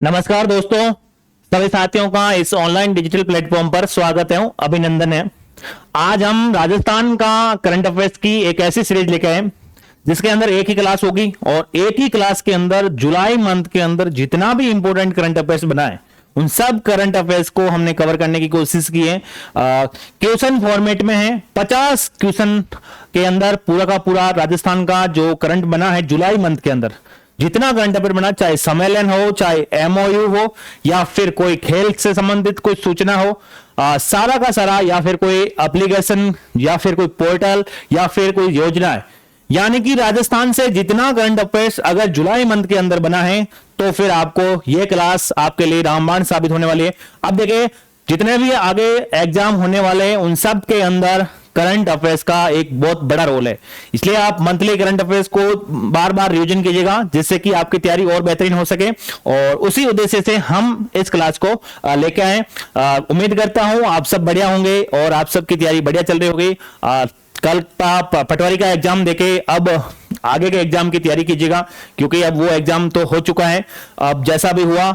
नमस्कार दोस्तों, सभी साथियों का इस ऑनलाइन डिजिटल प्लेटफॉर्म पर स्वागत है। अभिनंदन है। आज हम राजस्थान का करंट अफेयर्स की एक ऐसी सीरीज लेकर आए जिसके अंदर एक ही क्लास होगी और एक ही क्लास के अंदर जुलाई मंथ के अंदर जितना भी इंपॉर्टेंट करंट अफेयर्स बना है उन सब करंट अफेयर्स को हमने कवर करने की कोशिश की है। क्वेश्चन फॉर्मेट में है। 50 क्वेश्चन के अंदर पूरा का पूरा राजस्थान का जो करंट बना है जुलाई मंथ के अंदर जितना करंट अफेयर बना, चाहे सम्मेलन हो, चाहे एमओयू हो, या फिर कोई खेल से संबंधित कोई सूचना हो, सारा का सारा, या फिर कोई एप्लीकेशन, या फिर कोई पोर्टल, या फिर कोई योजना है, यानी कि राजस्थान से जितना करंट अफेयर्स अगर जुलाई मंथ के अंदर बना है तो फिर आपको यह क्लास आपके लिए रामबाण साबित होने वाली है। अब देखिए, जितने भी आगे एग्जाम होने वाले हैं उन सब के अंदर करंट अफेयर्स का एक बहुत बड़ा रोल है, इसलिए आप मंथली करंट अफेयर्स को बार बार रिवीजन कीजिएगा जिससे कि आपकी तैयारी और बेहतरीन हो सके। और उसी उद्देश्य से हम इस क्लास को लेके आए। उम्मीद करता हूं आप सब बढ़िया होंगे और आप सबकी तैयारी बढ़िया चल रही होगी। कल पटवारी का एग्जाम देके अब आगे के एग्जाम की तैयारी कीजिएगा, क्योंकि अब वो एग्जाम तो हो चुका है। अब जैसा भी हुआ,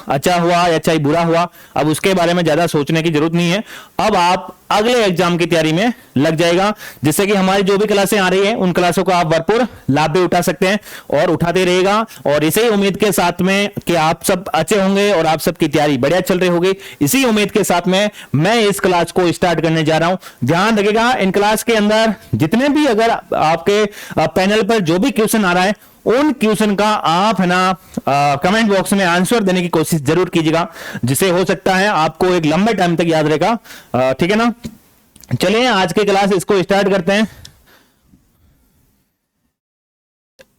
अच्छा हुआ या अच्छा बुरा हुआ, अब उसके बारे में ज्यादा सोचने की जरूरत नहीं है। अब आप अगले एग्जाम की तैयारी में लग जाएगा, जिससे कि हमारी जो भी क्लासें आ रही है उन क्लासों का आप भरपूर लाभ भी उठा सकते हैं और उठाते रहेगा। और इसी उम्मीद के साथ में कि आप सब अच्छे होंगे और आप सबकी तैयारी बढ़िया चल रही होगी, इसी उम्मीद के साथ में मैं इस क्लास को स्टार्ट करने जा रहा हूं। ध्यान रखिएगा, इन क्लास के अंदर जितने भी अगर आपके पैनल पर जो भी क्वेश्चन आ रहा है उन क्वेश्चन का आप है ना कमेंट बॉक्स में आंसर देने की कोशिश जरूर कीजिएगा, जिससे हो सकता है आपको एक लंबे टाइम तक याद रहेगा। ठीक है ना। चलिए आज की क्लास इसको स्टार्ट करते हैं।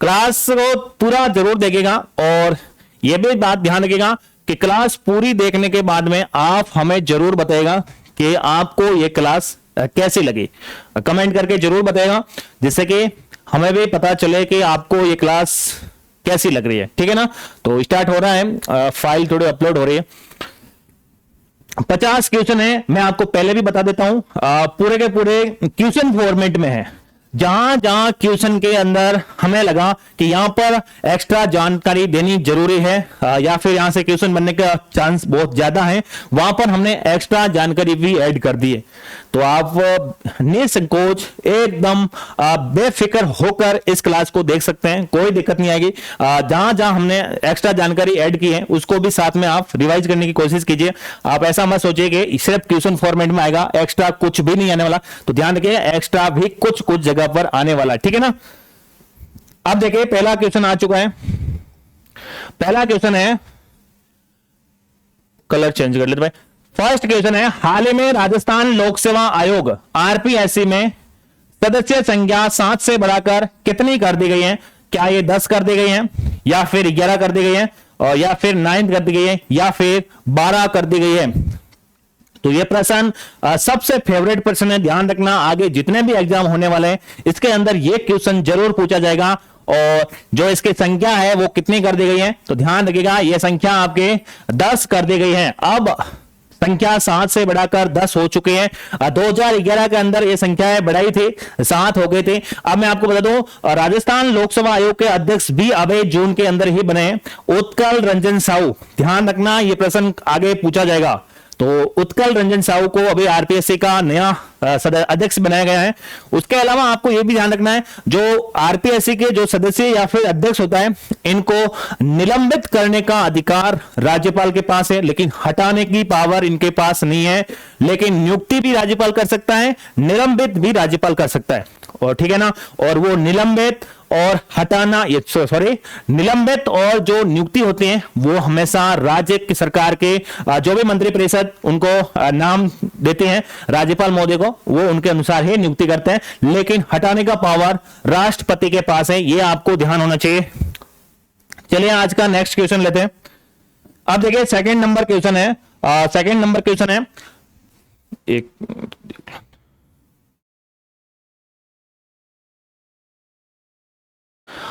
क्लास को पूरा जरूर देखिएगा और यह भी बात ध्यान रखिएगा कि क्लास पूरी देखने के बाद में आप हमें जरूर बताइएगा कि आपको यह क्लास कैसी लगी। कमेंट करके जरूर बताइएगा, जिससे कि हमें भी पता चले कि आपको ये क्लास कैसी लग रही है। ठीक है ना। तो स्टार्ट हो रहा है, फाइल थोड़ी अपलोड हो रही है। 50 क्वेश्चन है, मैं आपको पहले भी बता देता हूं, पूरे के पूरे क्वेश्चन फॉर्मेट में है। जहां जहां क्वेश्चन के अंदर हमें लगा कि यहां पर एक्स्ट्रा जानकारी देनी जरूरी है या फिर यहां से क्वेश्चन बनने का चांस बहुत ज्यादा है, वहां पर हमने एक्स्ट्रा जानकारी भी ऐड कर दी है। तो आप निसंकोच एकदम बेफिक्र होकर इस क्लास को देख सकते हैं, कोई दिक्कत नहीं आएगी। जहां जहां हमने एक्स्ट्रा जानकारी ऐड की है उसको भी साथ में आप रिवाइज करने की कोशिश कीजिए। आप ऐसा मत सोचिए कि सिर्फ क्वेश्चन फॉर्मेट में आएगा, एक्स्ट्रा कुछ भी नहीं आने वाला। तो ध्यान रखिए, एक्स्ट्रा भी कुछ कुछ जगह पर आने वाला। ठीक है ना। अब देखिए, पहला क्वेश्चन आ चुका है। पहला क्वेश्चन है, कलर चेंज कर लेते भाई। फर्स्ट क्वेश्चन है, हाल ही में राजस्थान लोक सेवा आयोग आरपीएससी में सदस्य संख्या 7 से बढ़ाकर कितनी कर दी गई है? क्या ये 10 कर दी गई है, या फिर 11 कर दी गई है, और या फिर 9 कर दी गई है, या फिर 12 कर दी गई है? तो ये प्रश्न सबसे फेवरेट प्रश्न है। ध्यान रखना, आगे जितने भी एग्जाम होने वाले हैं इसके अंदर ये क्वेश्चन जरूर पूछा जाएगा। और जो इसकी संख्या है वो कितनी कर दी गई है, तो ध्यान रखिएगा, ये संख्या आपके 10 कर दी गई है। अब संख्या 7 से बढ़ाकर 10 हो चुके हैं। 2011 के अंदर ये संख्या बढ़ाई थी, 7 हो गए थे। अब मैं आपको बता दूं, राजस्थान लोकसभा आयोग के अध्यक्ष भी अभी जून के अंदर ही बने हैं, उत्कल रंजन साहू। ध्यान रखना, ये प्रश्न आगे पूछा जाएगा। तो उत्कल रंजन साहू को अभी आरपीएससी का नया अध्यक्ष बनाया गया है। उसके अलावा आपको यह भी ध्यान रखना है, जो आरपीएससी के जो सदस्य या फिर अध्यक्ष होता है, इनको निलंबित करने का अधिकार राज्यपाल के पास है, लेकिन हटाने की पावर इनके पास नहीं है। लेकिन नियुक्ति भी राज्यपाल कर सकता है, निलंबित भी राज्यपाल कर सकता है। और ठीक है ना। और वो निलंबित और हटाना, ये सॉरी, निलंबित और जो नियुक्ति होती है वो हमेशा राज्य की सरकार के जो भी मंत्रिपरिषद उनको नाम देते हैं राज्यपाल महोदय को, वो उनके अनुसार ही नियुक्ति करते हैं। लेकिन हटाने का पावर राष्ट्रपति के पास है, ये आपको ध्यान होना चाहिए। चलिए आज का नेक्स्ट क्वेश्चन लेते हैं। अब देखिए, सेकंड नंबर क्वेश्चन है। सेकंड नंबर क्वेश्चन है, एक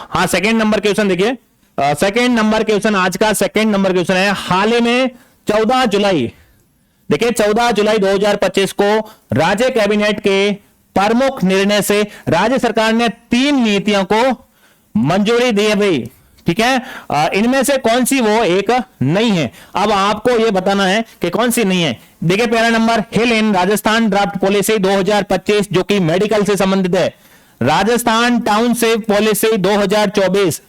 हाँ, सेकंड नंबर क्वेश्चन देखिए। सेकंड नंबर क्वेश्चन, आज का सेकंड नंबर क्वेश्चन है, हाल ही में 14 जुलाई, देखिए 14 जुलाई 2025 को राज्य कैबिनेट के प्रमुख निर्णय से राज्य सरकार ने 3 नीतियों को मंजूरी दी है भाई। ठीक है। इनमें से कौन सी वो एक नहीं है, अब आपको ये बताना है कि कौन सी नहीं है। देखिए पहला नंबर हिल इन राजस्थान ड्राफ्ट पॉलिसी 2025 जो कि मेडिकल से संबंधित है, राजस्थान टाउनशिप पॉलिसी 2024,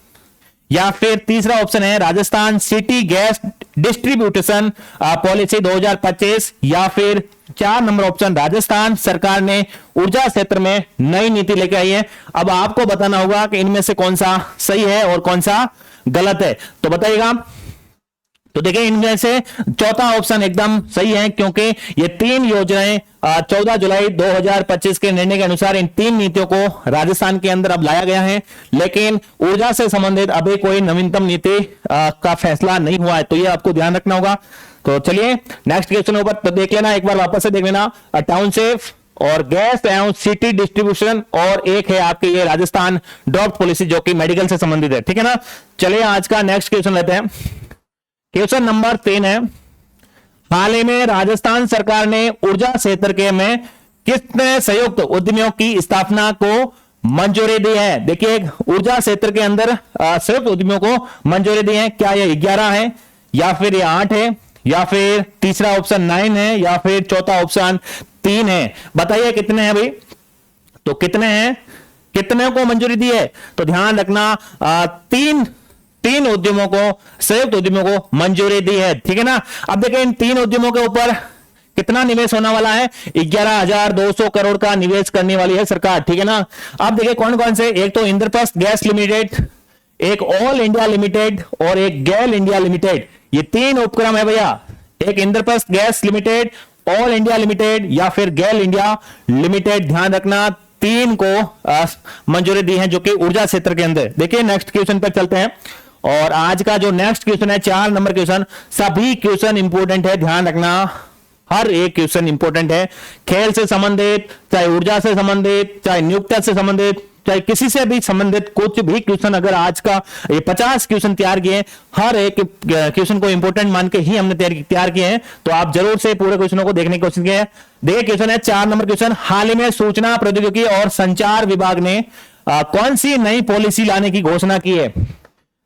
या फिर तीसरा ऑप्शन है Rajasthan city gas distribution policy 2025, या फिर 4 नंबर ऑप्शन राजस्थान सरकार ने ऊर्जा क्षेत्र में नई नीति लेकर आई है। अब आपको बताना होगा कि इनमें से कौन सा सही है और कौन सा गलत है, तो बताइएगा। तो देखिए इनमें से चौथा ऑप्शन एकदम सही है, क्योंकि ये 3 योजनाएं 14 जुलाई 2025 के निर्णय के अनुसार इन 3 नीतियों को राजस्थान के अंदर अब लाया गया है, लेकिन ऊर्जा से संबंधित अभी कोई नवीनतम नीति का फैसला नहीं हुआ है, तो ये आपको ध्यान रखना होगा। तो चलिए नेक्स्ट क्वेश्चन ऊपर तो देख लेना, एक बार वापस से देख लेना। टाउनशिप और गैस एवं सिटी डिस्ट्रीब्यूशन, और एक है आपके ये राजस्थान ड्राफ्ट पॉलिसी जो कि मेडिकल से संबंधित है, ठीक है ना। चलिए आज का नेक्स्ट क्वेश्चन लेते हैं। क्वेश्चन नंबर 3 है, हाल ही में राजस्थान सरकार ने ऊर्जा क्षेत्र के में कितने संयुक्त उद्यमियों की स्थापना को मंजूरी दी है। देखिए ऊर्जा क्षेत्र के अंदर संयुक्त उद्यमियों को मंजूरी दी है, क्या ये 11 है, या फिर ये 8 है, या फिर तीसरा ऑप्शन 9 है, या फिर चौथा ऑप्शन 3 है। बताइए कितने हैं भाई, तो कितने हैं, कितने को मंजूरी दी है, तो ध्यान रखना तीन उद्यमों को, संयुक्त उद्यमों को मंजूरी दी है, ठीक है ना। अब देखिए इन 3 उद्यमों के ऊपर कितना निवेश होने वाला है, 11,200 करोड़ का निवेश करने वाली है सरकार, ठीक है ना। अब देखिए कौन कौन से, एक तो इंद्रप्रस्थ गैस लिमिटेड, एक ऑल इंडिया लिमिटेड और एक गैल इंडिया लिमिटेड, ये 3 उपक्रम है भैया। एक Indraprastha gas limited, all India limited या फिर गैल इंडिया लिमिटेड, ध्यान रखना 3 को मंजूरी दी है जो कि ऊर्जा क्षेत्र के अंदर। देखिए नेक्स्ट क्वेश्चन पर चलते हैं, और आज का जो नेक्स्ट क्वेश्चन है 4 नंबर क्वेश्चन, सभी क्वेश्चन इंपोर्टेंट है, ध्यान रखना हर एक क्वेश्चन इंपोर्टेंट है। खेल से संबंधित, चाहे ऊर्जा से संबंधित, चाहे नियुक्ति से संबंधित, चाहे किसी से भी संबंधित कुछ भी क्वेश्चन, अगर आज का ये 50 क्वेश्चन तैयार किए, हर एक क्वेश्चन को इंपोर्टेंट मान के ही हमने तैयार किए हैं, तो आप जरूर से पूरे क्वेश्चनों को देखने की कोशिश कीजिए। देखिए क्वेश्चन है 4 नंबर क्वेश्चन, हाल ही में सूचना प्रौद्योगिकी और संचार विभाग ने कौन सी नई पॉलिसी लाने की घोषणा की है।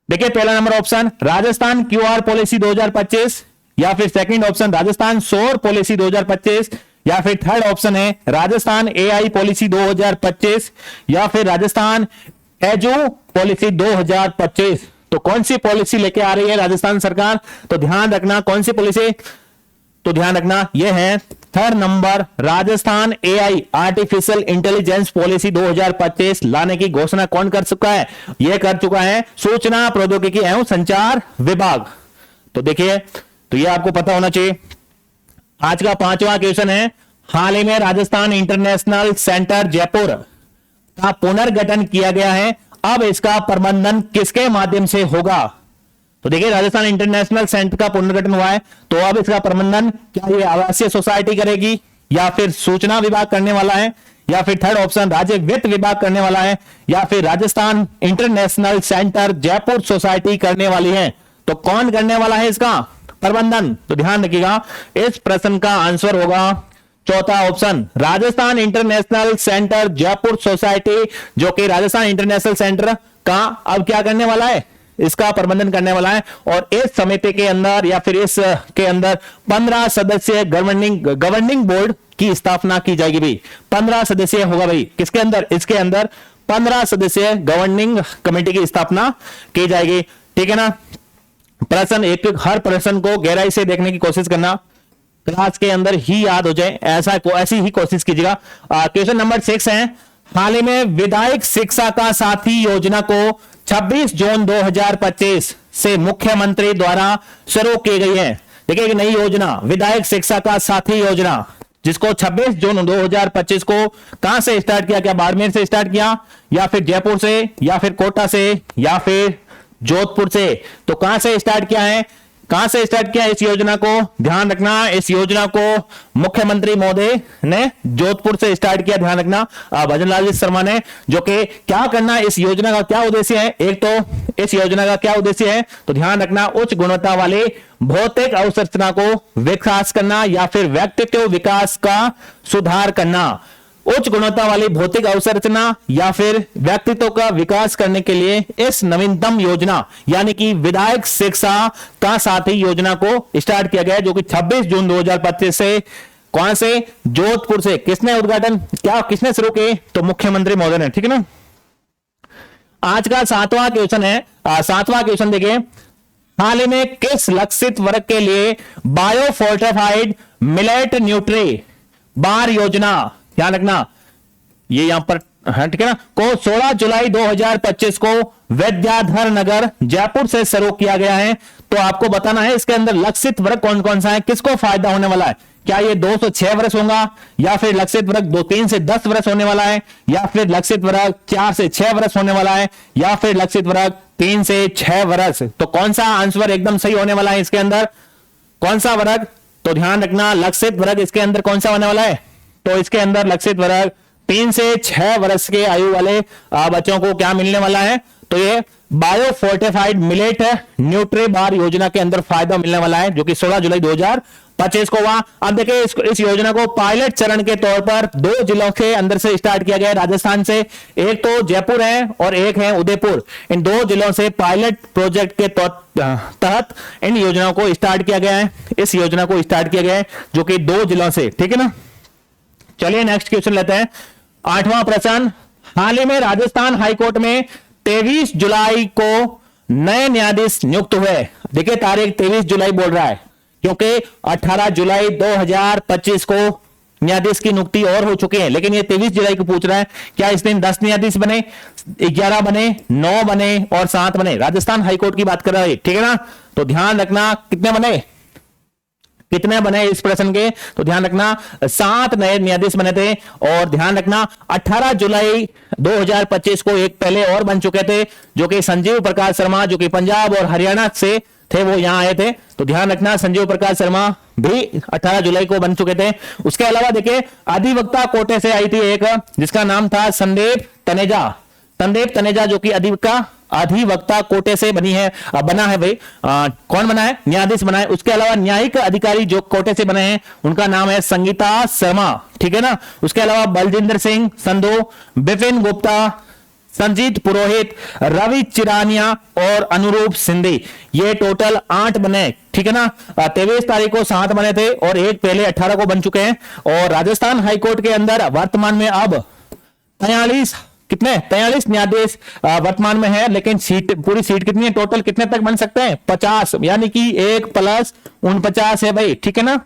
देखिए पहला number option Rajasthan QR policy 2025, या फिर सेकंड ऑप्शन राजस्थान सौर पॉलिसी 2025, या फिर थर्ड ऑप्शन है राजस्थान एआई पॉलिसी 2025, या फिर राजस्थान एजू पॉलिसी 2025। तो कौन सी पॉलिसी लेके आ रही है राजस्थान सरकार, तो ध्यान रखना कौन सी पॉलिसी, तो ध्यान रखना यह है third number Rajasthan AI artificial intelligence policy 2025 लाने की घोषणा कौन कर चुका है, यह कर चुका है सूचना प्रौद्योगिकी एवं संचार विभाग। तो देखिए तो यह आपको पता होना चाहिए। आज का 5वां क्वेश्चन है, हाल ही में राजस्थान इंटरनेशनल सेंटर जयपुर का पुनर्गठन किया गया है, अब इसका प्रबंधन किसके माध्यम से होगा। तो देखिए राजस्थान इंटरनेशनल सेंटर का पुनर्गठन हुआ है, तो अब इसका प्रबंधन क्या ये आवासीय सोसाइटी करेगी, या फिर सूचना विभाग करने वाला है, या फिर थर्ड ऑप्शन राज्य वित्त विभाग करने वाला है, या फिर Rajasthan international centre Jaipur society करने वाली है। तो कौन करने वाला है इसका प्रबंधन, तो ध्यान रखिएगा इस प्रश्न का आंसर होगा चौथा option Rajasthan international centre Jaipur society, जो कि राजस्थान इंटरनेशनल सेंटर का अब क्या करने वाला है, इसका प्रबंधन करने वाला है। और इस समिति के अंदर या फिर इस के अंदर 15 सदस्यीय गवर्निंग बोर्ड की स्थापना की जाएगी भाई। 15 सदस्य होगा भाई किसके अंदर, इसके अंदर 15 सदस्यीय गवर्निंग कमेटी की स्थापना की जाएगी, ठीक है ना। प्रश्न एक हर प्रश्न को गहराई से देखने की कोशिश करना, क्लास के अंदर ही याद हो जाए ऐसी ही कोशिश कीजिएगा। क्वेश्चन नंबर 6 है, हाल ही में विधायक शिक्षा का साथी योजना को 26 जून 2025 से मुख्यमंत्री द्वारा शुरू की गई है। देखिए एक नई योजना विधायक शिक्षा का साथी योजना, जिसको 26 जून 2025 को कहां से स्टार्ट किया, क्या बाड़मेर से स्टार्ट किया, या फिर जयपुर से, या फिर कोटा से, या फिर जोधपुर से। तो कहां से स्टार्ट किया है, कहां से स्टार्ट किया इस योजना को, ध्यान रखना इस योजना को मुख्यमंत्री महोदय ने जोधपुर से स्टार्ट किया, ध्यान रखना भजनलाल शर्मा ने। जो कि क्या करना, इस योजना का क्या उद्देश्य है, एक तो इस योजना का क्या उद्देश्य है, तो ध्यान रखना उच्च गुणवत्ता वाले भौतिक अवसंरचना को विकास करना या फिर व्यक्तित्व विकास का सुधार करना। उच्च गुणवत्ता वाली भौतिक अवसंरचना या फिर व्यक्तित्व का विकास करने के लिए इस नवीनतम योजना यानी कि विधायक शिक्षा का साथी योजना को स्टार्ट किया गया है, जो कि 26 जून 2025 से कौन से जोधपुर से किसने उद्घाटन क्या किसने शुरू किए, तो मुख्यमंत्री महोदय ने। ठीक है ना। आज का 7वां क्वेश्चन है, 7वां क्वेश्चन देखिए, हाल ही में किस लक्षित वर्ग के लिए बायो फोर्टिफाइड मिलेट न्यूट्री बार योजना, ध्यान रखना ये यहां पर है, ठीक है ना, को 16 जुलाई 2025 को विद्याधर नगर जयपुर से शुरू किया गया है। तो आपको बताना है इसके अंदर लक्षित वर्ग कौन कौन सा है, किसको फायदा होने वाला है, क्या ये 2 से 6 वर्ष होगा, या फिर लक्षित वर्ग 3 से 10 वर्ष होने वाला है, या फिर लक्षित वर्ग 4 से 6 वर्ष होने वाला है, या फिर लक्षित वर्ग 3 से 6 वर्ष। तो कौन सा आंसर एकदम सही होने वाला है इसके अंदर, कौन सा वर्ग, तो ध्यान रखना लक्षित वर्ग इसके अंदर कौन सा होने वाला है, तो इसके अंदर लक्षित वर्ग 3 से 6 वर्ष के आयु वाले बच्चों को क्या मिलने वाला है, तो ये बायो फोर्टिफाइड मिलेट न्यूट्री बार योजना के अंदर फायदा मिलने वाला है, जो कि 16 जुलाई 2025 को हुआ। अब देखिए इस योजना को पायलट चरण के तौर पर 2 जिलों के अंदर से स्टार्ट किया गया है राजस्थान से, एक तो जयपुर है और एक है उदयपुर। इन 2 जिलों से पायलट प्रोजेक्ट के तहत इन योजनाओं को स्टार्ट किया गया है, इस योजना को स्टार्ट किया गया है जो कि 2 जिलों से। ठीक है ना। चलिए नेक्स्ट क्वेश्चन लेते हैं, 8वां प्रश्न, हाल ही में राजस्थान हाईकोर्ट में 23 जुलाई को नए न्यायाधीश नियुक्त हुए। देखिए तारीख 23 जुलाई बोल रहा है क्योंकि 18 जुलाई 2025 को न्यायाधीश की नियुक्ति और हो चुकी है, लेकिन ये 23 जुलाई को पूछ रहा है क्या इस दिन 10 न्यायाधीश बने, 11 बने, 9 बने और 7 बने। राजस्थान हाईकोर्ट की बात कर रहा है, ठीक है ना। तो ध्यान रखना कितने बने इस प्रश्न के, तो ध्यान रखना 7 नए न्यायाधीश बने थे। और ध्यान रखना 18 जुलाई 2025 को एक पहले और बन चुके थे जो कि संजीव प्रकाश शर्मा, जो कि पंजाब और हरियाणा से थे, वो यहां आए थे। तो ध्यान रखना संजीव प्रकाश शर्मा भी 18 जुलाई को बन चुके थे। उसके अलावा देखिए अधिवक्ता कोटे से आई थी एक, जिसका नाम था संदीप तनेजा, जो कि अधिवक्ता कोटे से बना है भाई। कौन बना है, न्यायाधीश बना है। उसके अलावा न्यायिक अधिकारी जो कोटे से बने हैं उनका नाम है संगीता शर्मा, ठीक है ना। उसके अलावा बलजिंदर सिंह संधू, विपिन गुप्ता, संजीत पुरोहित, रवि चिरानिया और अनुरूप सिंधी, ये टोटल 8 बने, ठीक है ना। 23 तारीख को 7 बने थे और एक पहले 18 को बन चुके हैं। और राजस्थान हाईकोर्ट के अंदर वर्तमान में अब 43 न्यायाधीश वर्तमान में है, लेकिन पूरी सीट कितनी है, टोटल कितने तक बन सकते हैं, 50, यानी कि 1 + 49 है भाई, ठीक है ना।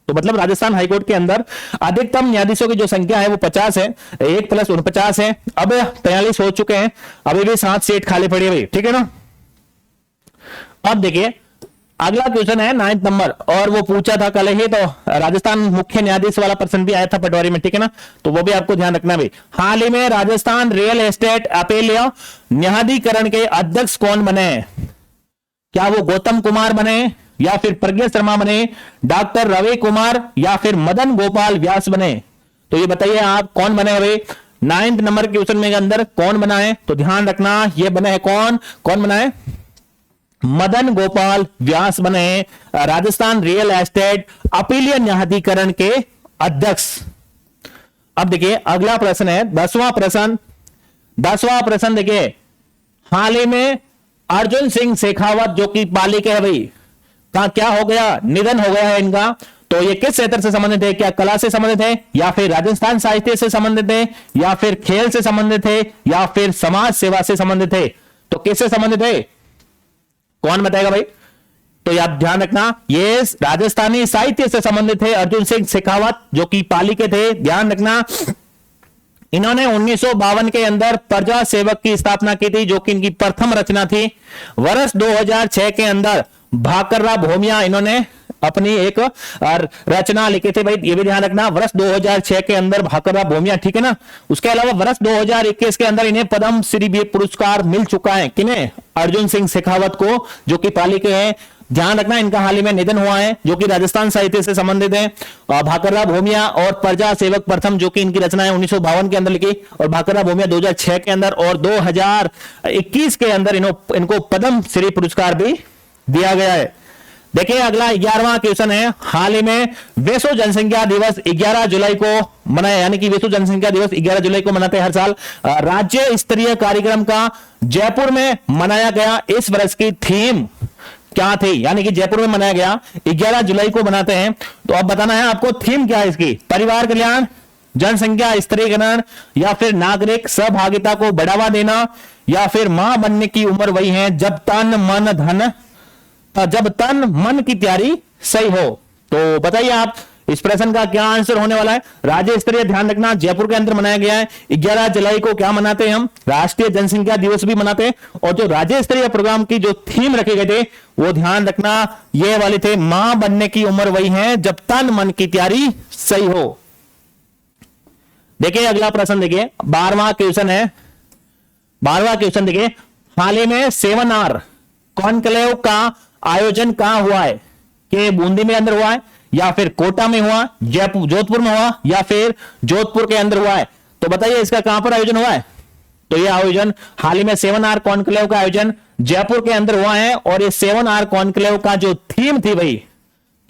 तो मतलब राजस्थान हाईकोर्ट के अंदर अधिकतम न्यायाधीशों की जो संख्या है वो 50 है, 1 + 49 है। अब 43 हो चुके हैं, अभी भी 7 सीट खाली पड़ी है भाई, ठीक है ना। अब देखिए अगला क्वेश्चन है 9th नंबर, और वो पूछा था कल ही, तो राजस्थान मुख्य न्यायाधीश वाला प्रश्न भी आया था पटवारी में, ठीक है ना। तो वो भी आपको ध्यान रखना भाई। हाल ही में राजस्थान रियल एस्टेट अपीलीय न्यायाधिकरण के अध्यक्ष कौन बने, क्या वो गौतम कुमार बने, या फिर प्रज्ञा शर्मा बने, डॉक्टर रवि कुमार, या फिर मदन गोपाल व्यास बने। तो ये बताइए आप कौन बने भाई, 9th नंबर क्वेश्चन में अंदर कौन बना है। तो ध्यान रखना ये बने हैं कौन बना है, मदन गोपाल व्यास बने राजस्थान रियल एस्टेट अपीलीय न्यायाधिकरण के अध्यक्ष। अब देखिए अगला प्रश्न है 10वां प्रश्न देखिए, हाल ही में अर्जुन सिंह शेखावत जो कि पाली के है भाई, का क्या हो गया, निधन हो गया है इनका। तो ये किस क्षेत्र से संबंधित है, क्या कला से संबंधित है, या फिर राजस्थान साहित्य से संबंधित है, या फिर खेल से संबंधित है, या फिर समाज सेवा से संबंधित है। तो किससे संबंधित है, कौन बताएगा भाई। तो आप ध्यान रखना ये राजस्थानी साहित्य से संबंधित है अर्जुन सिंह शेखावत, जो कि पाली के थे। ध्यान रखना इन्होंने 1952 के अंदर प्रजा सेवक की स्थापना की थी, जो कि इनकी प्रथम रचना थी। वर्ष 2006 के अंदर भाकरराव भोमिया इन्होंने अपनी एक रचना लिखे थे भाई, ये भी ध्यान रखना, वर्ष 2006 के अंदर भाकरराव भोमिया, ठीक है ना। उसके अलावा वर्ष 2021 के अंदर इन्हें पद्म श्री पुरस्कार मिल चुका है, किन्हें, अर्जुन सिंह शेखावत को, जो कि पाली के हैं। ध्यान रखना इनका हाल ही में निधन हुआ है, जो कि राजस्थान साहित्य से संबंधित है। भाकरराव भोमिया और प्रजा सेवक प्रथम, जो कि इनकी रचना है 1952 के अंदर लिखी, और भाकरराव भोमिया 2006 के अंदर, और 2021 के अंदर इनको पद्म श्री पुरस्कार भी दिया गया है। देखिए अगला 11वां क्वेश्चन है, हाल ही में विश्व जनसंख्या दिवस 11 जुलाई को मनाया, यानी कि विश्व जनसंख्या दिवस 11 जुलाई को मनाते हैं हर साल। राज्य स्तरीय कार्यक्रम का जयपुर में मनाया गया, इस वर्ष की थीम क्या थी, यानी कि जयपुर में मनाया गया 11 जुलाई को मनाते हैं, तो अब बताना है आपको थीम क्या है इसकी। परिवार कल्याण, जनसंख्या स्तरीकरण, या फिर नागरिक सहभागिता को बढ़ावा देना, या फिर मां बनने की उम्र वही है जब तन मन की तैयारी सही हो। तो बताइए आप इस प्रश्न का क्या आंसर होने वाला है। राज्य स्तरीय, ध्यान रखना जयपुर के अंदर मनाया गया है। 11 जुलाई को क्या मनाते हैं हम, राष्ट्रीय जनसंख्या दिवस भी मनाते हैं, और जो राज्य स्तरीय प्रोग्राम की जो थीम रखे गए थे वो ध्यान रखना ये वाले थे, मां बनने की उम्र वही है जब तन मन की तैयारी सही हो। देखिए अगला प्रश्न देखिए, 12वां क्वेश्चन है। 12वां क्वेश्चन देखिए, हाल ही में 7R कॉन्क्लेव का आयोजन कहां हुआ है, कि बूंदी में अंदर हुआ है, या फिर कोटा में हुआ, जोधपुर में हुआ, या फिर जोधपुर के अंदर हुआ है। तो बताइए इसका कहां पर आयोजन हुआ है। तो यह आयोजन हाल ही में 7R कॉन्क्लेव का आयोजन जयपुर के अंदर हुआ है, और ये 7R कॉन्क्लेव का जो थीम थी भाई,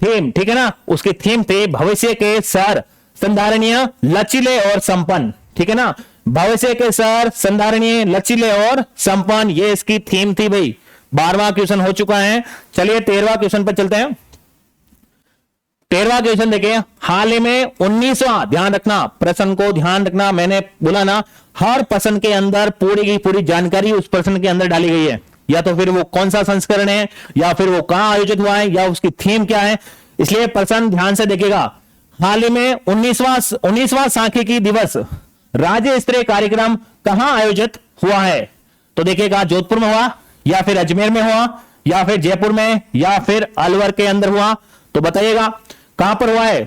थीम ठीक है ना, उसकी थीम थी भविष्य के शहर संधारणीय, लचीले और संपन्न, ठीक है ना, भविष्य के शहर संधारणीय, लचीले और संपन्न, ये इसकी थीम थी भाई। 12वां क्वेश्चन हो चुका है। चलिए 13वां क्वेश्चन पर चलते हैं। 13वां क्वेश्चन देखिए, हाल ही में 19वां, ध्यान रखना प्रश्न को ध्यान रखना, मैंने बोला ना हर प्रश्न के अंदर पूरी की पूरी जानकारी उस प्रश्न के अंदर डाली गई है, या तो फिर वो कौन सा संस्करण है, या फिर वो कहां आयोजित हुआ है, या उसकी थीम क्या है, इसलिए प्रश्न ध्यान से देखिएगा। हाल ही में 19वां सांख्यिकी दिवस राज्य स्तरीय कार्यक्रम कहां आयोजित हुआ है। तो देखिएगा जोधपुर में हुआ, या फिर अजमेर में हुआ, या फिर जयपुर में, या फिर अलवर के अंदर हुआ। तो बताइएगा कहां पर हुआ है।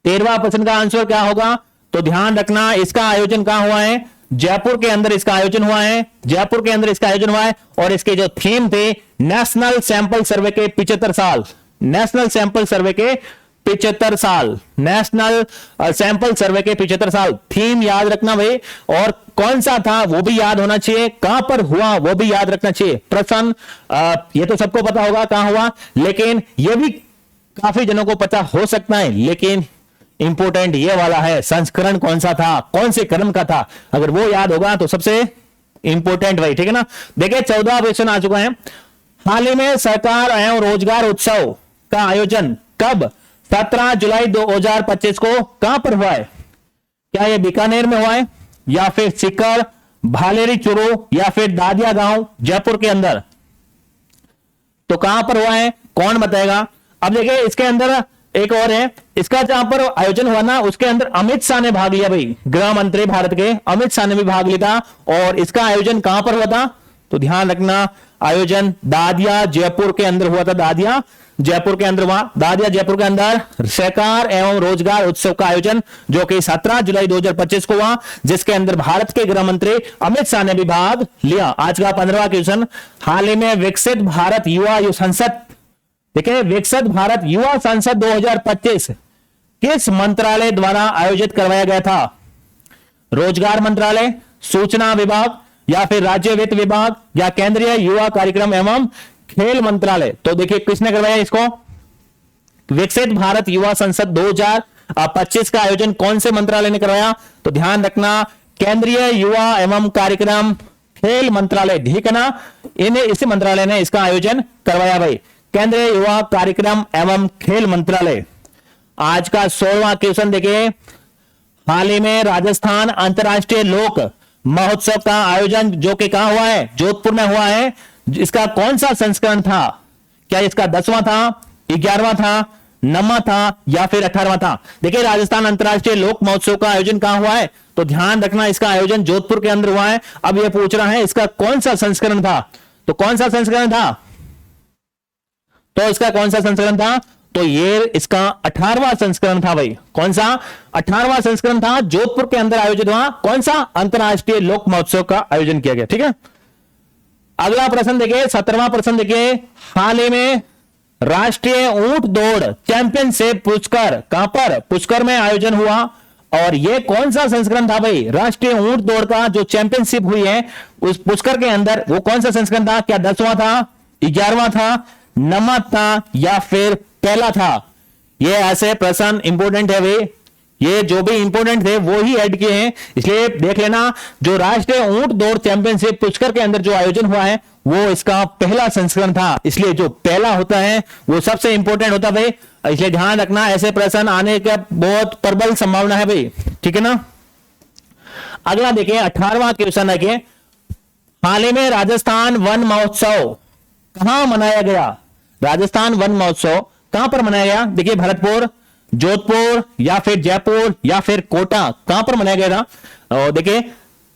13वां प्रश्न का आंसर क्या होगा, तो ध्यान रखना इसका आयोजन कहां हुआ है, जयपुर के अंदर इसका आयोजन हुआ है, जयपुर के अंदर इसका आयोजन हुआ है, और इसके जो थीम थे नेशनल सैंपल सर्वे के 75 साल, नेशनल सैंपल सर्वे के 75 साल, नेशनल सैंपल सर्वे के 75 साल, थीम याद रखना भाई, और कौन सा था वो भी याद होना चाहिए, कहां पर हुआ वो भी याद रखना चाहिए। प्रश्न ये तो सबको पता होगा कहां हुआ, लेकिन ये भी काफी जनों को पता हो सकता है, लेकिन इंपोर्टेंट ये वाला है संस्करण कौन सा था, कौन से क्रम का था, अगर वो याद होगा तो सबसे इंपोर्टेंट भाई, ठीक है ना। देखिए 14वां क्वेश्चन आ चुका है, हाल ही में सरकार एवं रोजगार उत्सव का आयोजन कब 17 जुलाई 2025 को कहां पर हुआ है। क्या यह बीकानेर में हुआ है, या फिर सीकर, भालेरी चूरू, या फिर दादिया गांव जयपुर के अंदर। तो कहां पर हुआ है कौन बताएगा। अब देखिए इसके अंदर एक और है, इसका जहां पर आयोजन हुआ ना उसके अंदर अमित शाह ने भाग लिया भाई, गृह मंत्री भारत के अमित शाह ने भी भाग लिया था, और इसका आयोजन कहां पर हुआ था। तो ध्यान रखना आयोजन दादिया जयपुर के अंदर हुआ था, दादिया जयपुर के अंदर हुआ, दादिया जयपुर के अंदर सरकार एवं रोजगार उत्सव का आयोजन जो कि 17 जुलाई 2025 को हुआ, जिसके अंदर भारत के गृह मंत्री अमित शाह ने भी भाग लिया। आज का 15वां क्वेश्चन, हाल ही में विकसित भारत युवा संसद, देखिए विकसित भारत युवा संसद 2025 किस मंत्रालय द्वारा आयोजित करवाया गया था। रोजगार मंत्रालय, सूचना विभाग, या फिर राज्य वित्त विभाग, या केंद्रीय युवा कार्यक्रम एवं खेल मंत्रालय। तो देखिए किसने करवाया इसको, विकसित भारत युवा संसद 2025 का आयोजन कौन से मंत्रालय ने करवाया। तो ध्यान रखना केंद्रीय युवा एवं कार्यक्रम खेल मंत्रालय, ठीक है ना, इसी मंत्रालय ने इसका आयोजन करवाया भाई, केंद्रीय युवा कार्यक्रम एवं खेल मंत्रालय। आज का 16वां क्वेश्चन देखिए, हाल ही में राजस्थान अंतरराष्ट्रीय लोक महोत्सव का आयोजन जो कि कहां हुआ है, जोधपुर में हुआ है, इसका कौन सा संस्करण था। क्या इसका 10वां था, 11वां था, 9वां था, या फिर 18वां था। देखिए राजस्थान अंतरराष्ट्रीय लोक महोत्सव का आयोजन कहां हुआ है, तो ध्यान रखना इसका आयोजन जोधपुर के अंदर हुआ है। अब यह पूछ रहा है इसका कौन सा संस्करण था, तो कौन सा संस्करण था, तो इसका कौन सा संस्करण था, तो ये इसका 18वां संस्करण था भाई। कौन सा 18वां संस्करण था, जोधपुर के अंदर आयोजित हुआ, कौन सा अंतरराष्ट्रीय लोक महोत्सव का आयोजन किया गया, ठीक है। अगला प्रश्न देखिए 17वां प्रश्न देखिए, हाल ही में राष्ट्रीय ऊंट दौड़ चैंपियनशिप पुष्कर कहां पर, पुष्कर में आयोजन हुआ, और यह कौन सा संस्करण था भाई, राष्ट्रीय ऊंट दौड़ का जो चैंपियनशिप हुई है उस पुष्कर के अंदर वो कौन सा संस्करण था। क्या 10वां था, 11वां था, नमक था या फिर पहला था? ये ऐसे प्रश्न इंपोर्टेंट है भाई, ये जो भी इंपोर्टेंट थे वो ही ऐड किए हैं, इसलिए देख लेना। जो राष्ट्रीय ऊंट दौड़ चैंपियनशिप पुष्कर के अंदर जो आयोजन हुआ है वो इसका पहला संस्करण था, इसलिए जो पहला होता है वो सबसे इंपोर्टेंट होता है भाई, इसलिए ध्यान रखना, ऐसे प्रश्न आने का बहुत प्रबल संभावना है भाई, ठीक है ना। अगला देखिए 18वां क्वेश्चन है कि हाल ही में राजस्थान वन महोत्सव कहां मनाया गया? राजस्थान वन महोत्सव कहां पर मनाया गया? देखिए भरतपुर, जोधपुर या फिर जयपुर या फिर कोटा, कहां पर मनाया गया था? और देखिए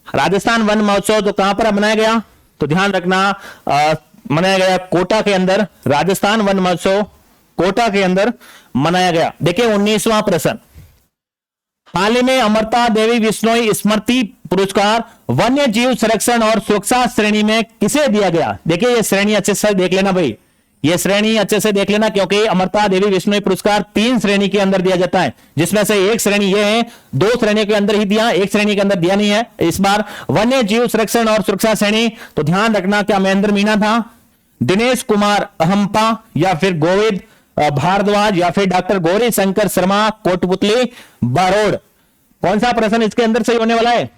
राजस्थान वन महोत्सव तो कहां पर मनाया गया? तो ध्यान रखना मनाया गया कोटा के अंदर, राजस्थान वन महोत्सव कोटा के अंदर मनाया गया। देखिए 19वां प्रश्न, हाल ही में अमृता देवी बिश्नोई स्मृति पुरस्कार वन्य जीव संरक्षण और सुरक्षा श्रेणी में किसे दिया गया? देखिए ये श्रेणी अच्छे से देख लेना भाई, ये श्रेणी अच्छे से देख लेना, क्योंकि अमृता देवी बिश्नोई पुरस्कार 3 श्रेणी के अंदर दिया जाता है, जिसमें से एक श्रेणी ये है, 2 श्रेणी के अंदर ही दिया, एक श्रेणी के अंदर दिया नहीं है इस बार। वन्य जीव संरक्षण और सुरक्षा श्रेणी, तो ध्यान रखना क्या महेंद्र मीणा था, दिनेश कुमार अहंपा या फिर गोविंद भारद्वाज या फिर डॉक्टर गौरी शंकर शर्मा कोटपुतली बारोड़? कौन सा प्रश्न इसके अंदर सही होने वाला है?